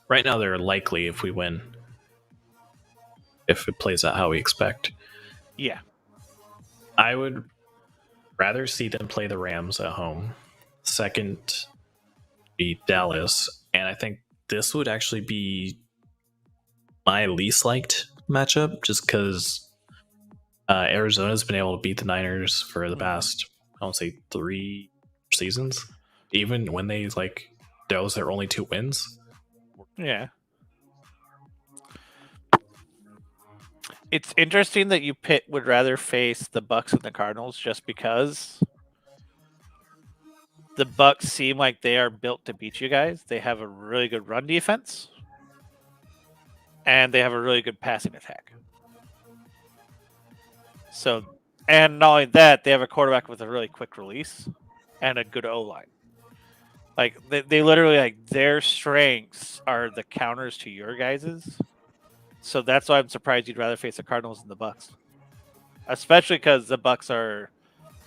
Right now, they're likely if we win. If it plays out how we expect. Yeah, I would rather see them play the Rams at home. Second, be Dallas. And I think this would actually be my least liked matchup just because Arizona's been able to beat the Niners for the past, I don't say 3 seasons. Even when they those their only 2 wins. yeah. It's interesting that you would rather face the Bucks and the Cardinals just because the Bucks seem like they are built to beat you guys. They have a really good run defense, and they have a really good passing attack. So, and not only that, they have a quarterback with a really quick release and a good O line. Like they literally their strengths are the counters to your guys's. So that's why I'm surprised you'd rather face the Cardinals than the Bucks, especially because the Bucks are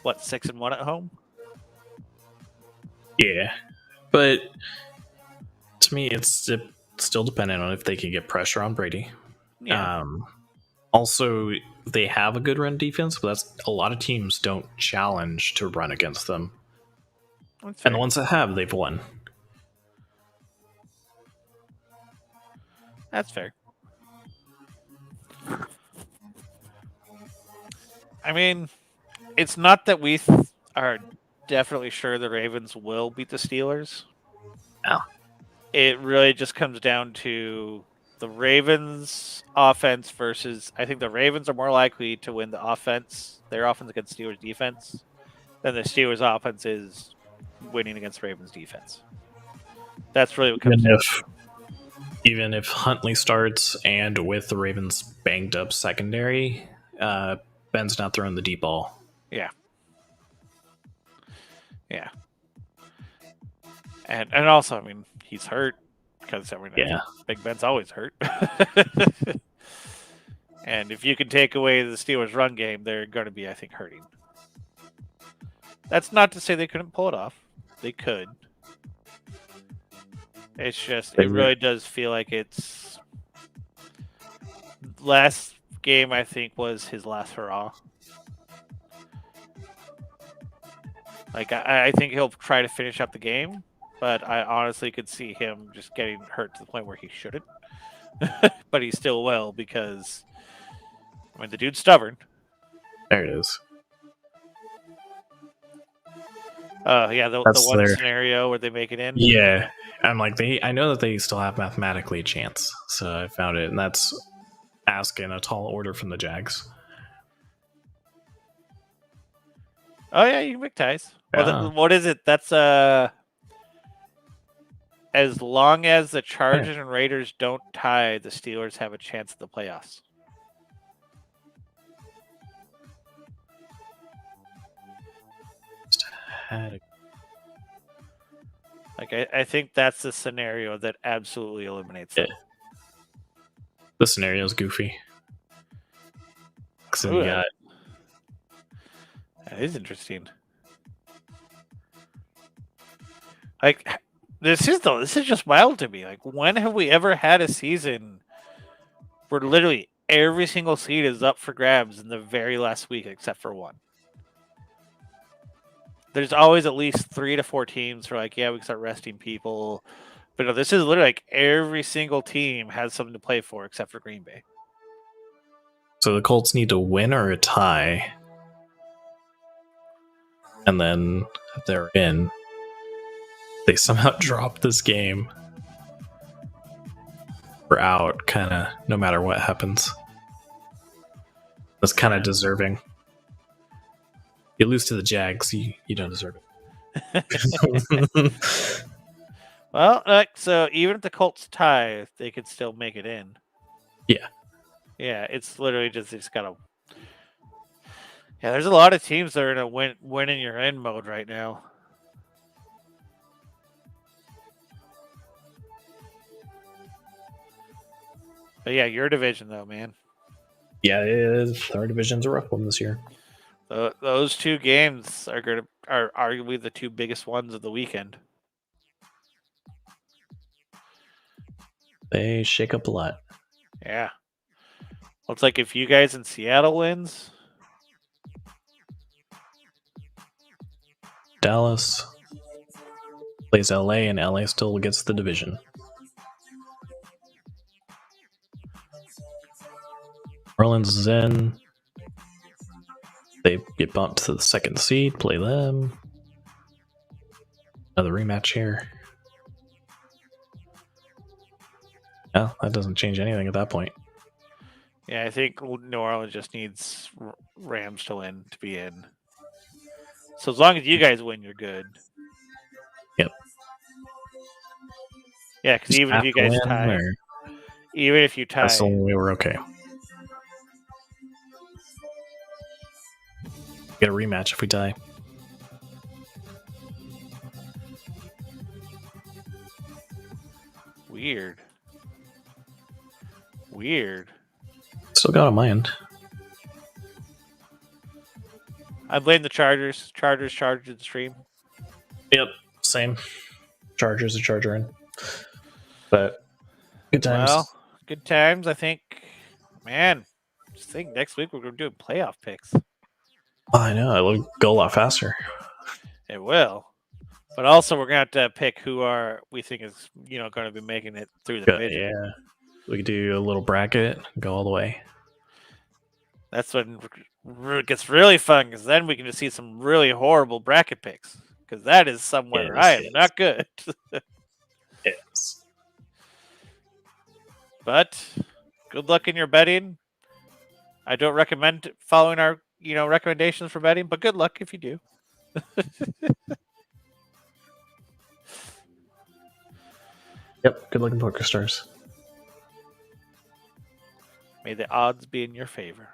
6-1 at home. Yeah, but to me, it's still dependent on if they can get pressure on Brady. Yeah, Also, they have a good run defense, but a lot of teams don't challenge to run against them, that's fair. and the ones that have, they've won. That's fair. I mean, it's not that we are definitely sure the Ravens will beat the Steelers. No. It really just comes down to the Ravens offense versus I think the Ravens are more likely to win the offense, their offense against Steelers defense, than the Steelers offense is winning against Ravens defense. That's really what comes down to. Even if Huntley starts and with the Ravens banged up secondary, Ben's not throwing the deep ball. Yeah. Yeah. And also, I mean, he's hurt because I think Big Ben's always hurt. And if you can take away the Steelers' run game, they're going to be, I think, hurting. That's not to say they couldn't pull it off. They could. It's just, it really does feel like it's last game, I think, was his last hurrah. Like, I think he'll try to finish up the game, but I honestly could see him just getting hurt to the point where he shouldn't. But he still will because, I mean, the dude's stubborn. There it is. Yeah, the one scenario where they make it in. Yeah, I'm like I know that they still have mathematically a chance, so I found it, and that's asking a tall order from the Jags. Oh yeah, you can make ties. Yeah. What is it? That's as long as the Chargers and Raiders don't tie, the Steelers have a chance at the playoffs. I think that's the scenario that absolutely eliminates them. The scenario is goofy. So you got that is interesting. Like this is just wild to me. Like, when have we ever had a season where literally every single seed is up for grabs in the very last week except for one? There's always at least 3 to 4 teams who are like, yeah, we can start resting people. But no, this is literally like every single team has something to play for except for Green Bay. So the Colts need to win or a tie. And then if they're in, they somehow drop this game. We're out, kind of, no matter what happens. That's kind of deserving. You lose to the Jags, you don't deserve it. Well, so even if the Colts tie, they could still make it in. Yeah. Yeah, it's literally just gotta. Yeah, there's a lot of teams that are in a win in your in mode right now. But yeah, your division though, man. Yeah, our division's a rough one this year. Those two games are arguably the two biggest ones of the weekend. They shake up a lot. Yeah. Well, it's like if you guys in Seattle wins, Dallas plays LA, and LA still gets the division. Orleans is in. They get bumped to the second seed, play them. Another rematch here. Well, that doesn't change anything at that point. yeah, I think New Orleans just needs Rams to win to be in. So as long as you guys win, you're good. Yep. Yeah, because even if you guys tie, even if you tie, that's the only way we're okay. Get a rematch if we tie. Weird. Still got on my end. I blame the Chargers. Chargers the stream. Yep, same. Chargers are charging. But good times. Well, good times. I think, man. Just think next week we're going to do playoff picks. Oh, I know. It'll go a lot faster. It will. But also, we're going to have to pick who we think is, going to be making it through the division. Yeah. We could do a little bracket, go all the way. That's when it gets really fun, because then we can just see some really horrible bracket picks. Because that is somewhere I am not good. Yes. But good luck in your betting. I don't recommend following our, recommendations for betting, but good luck if you do. Yep. Good luck in Poker Stars. May the odds be in your favor.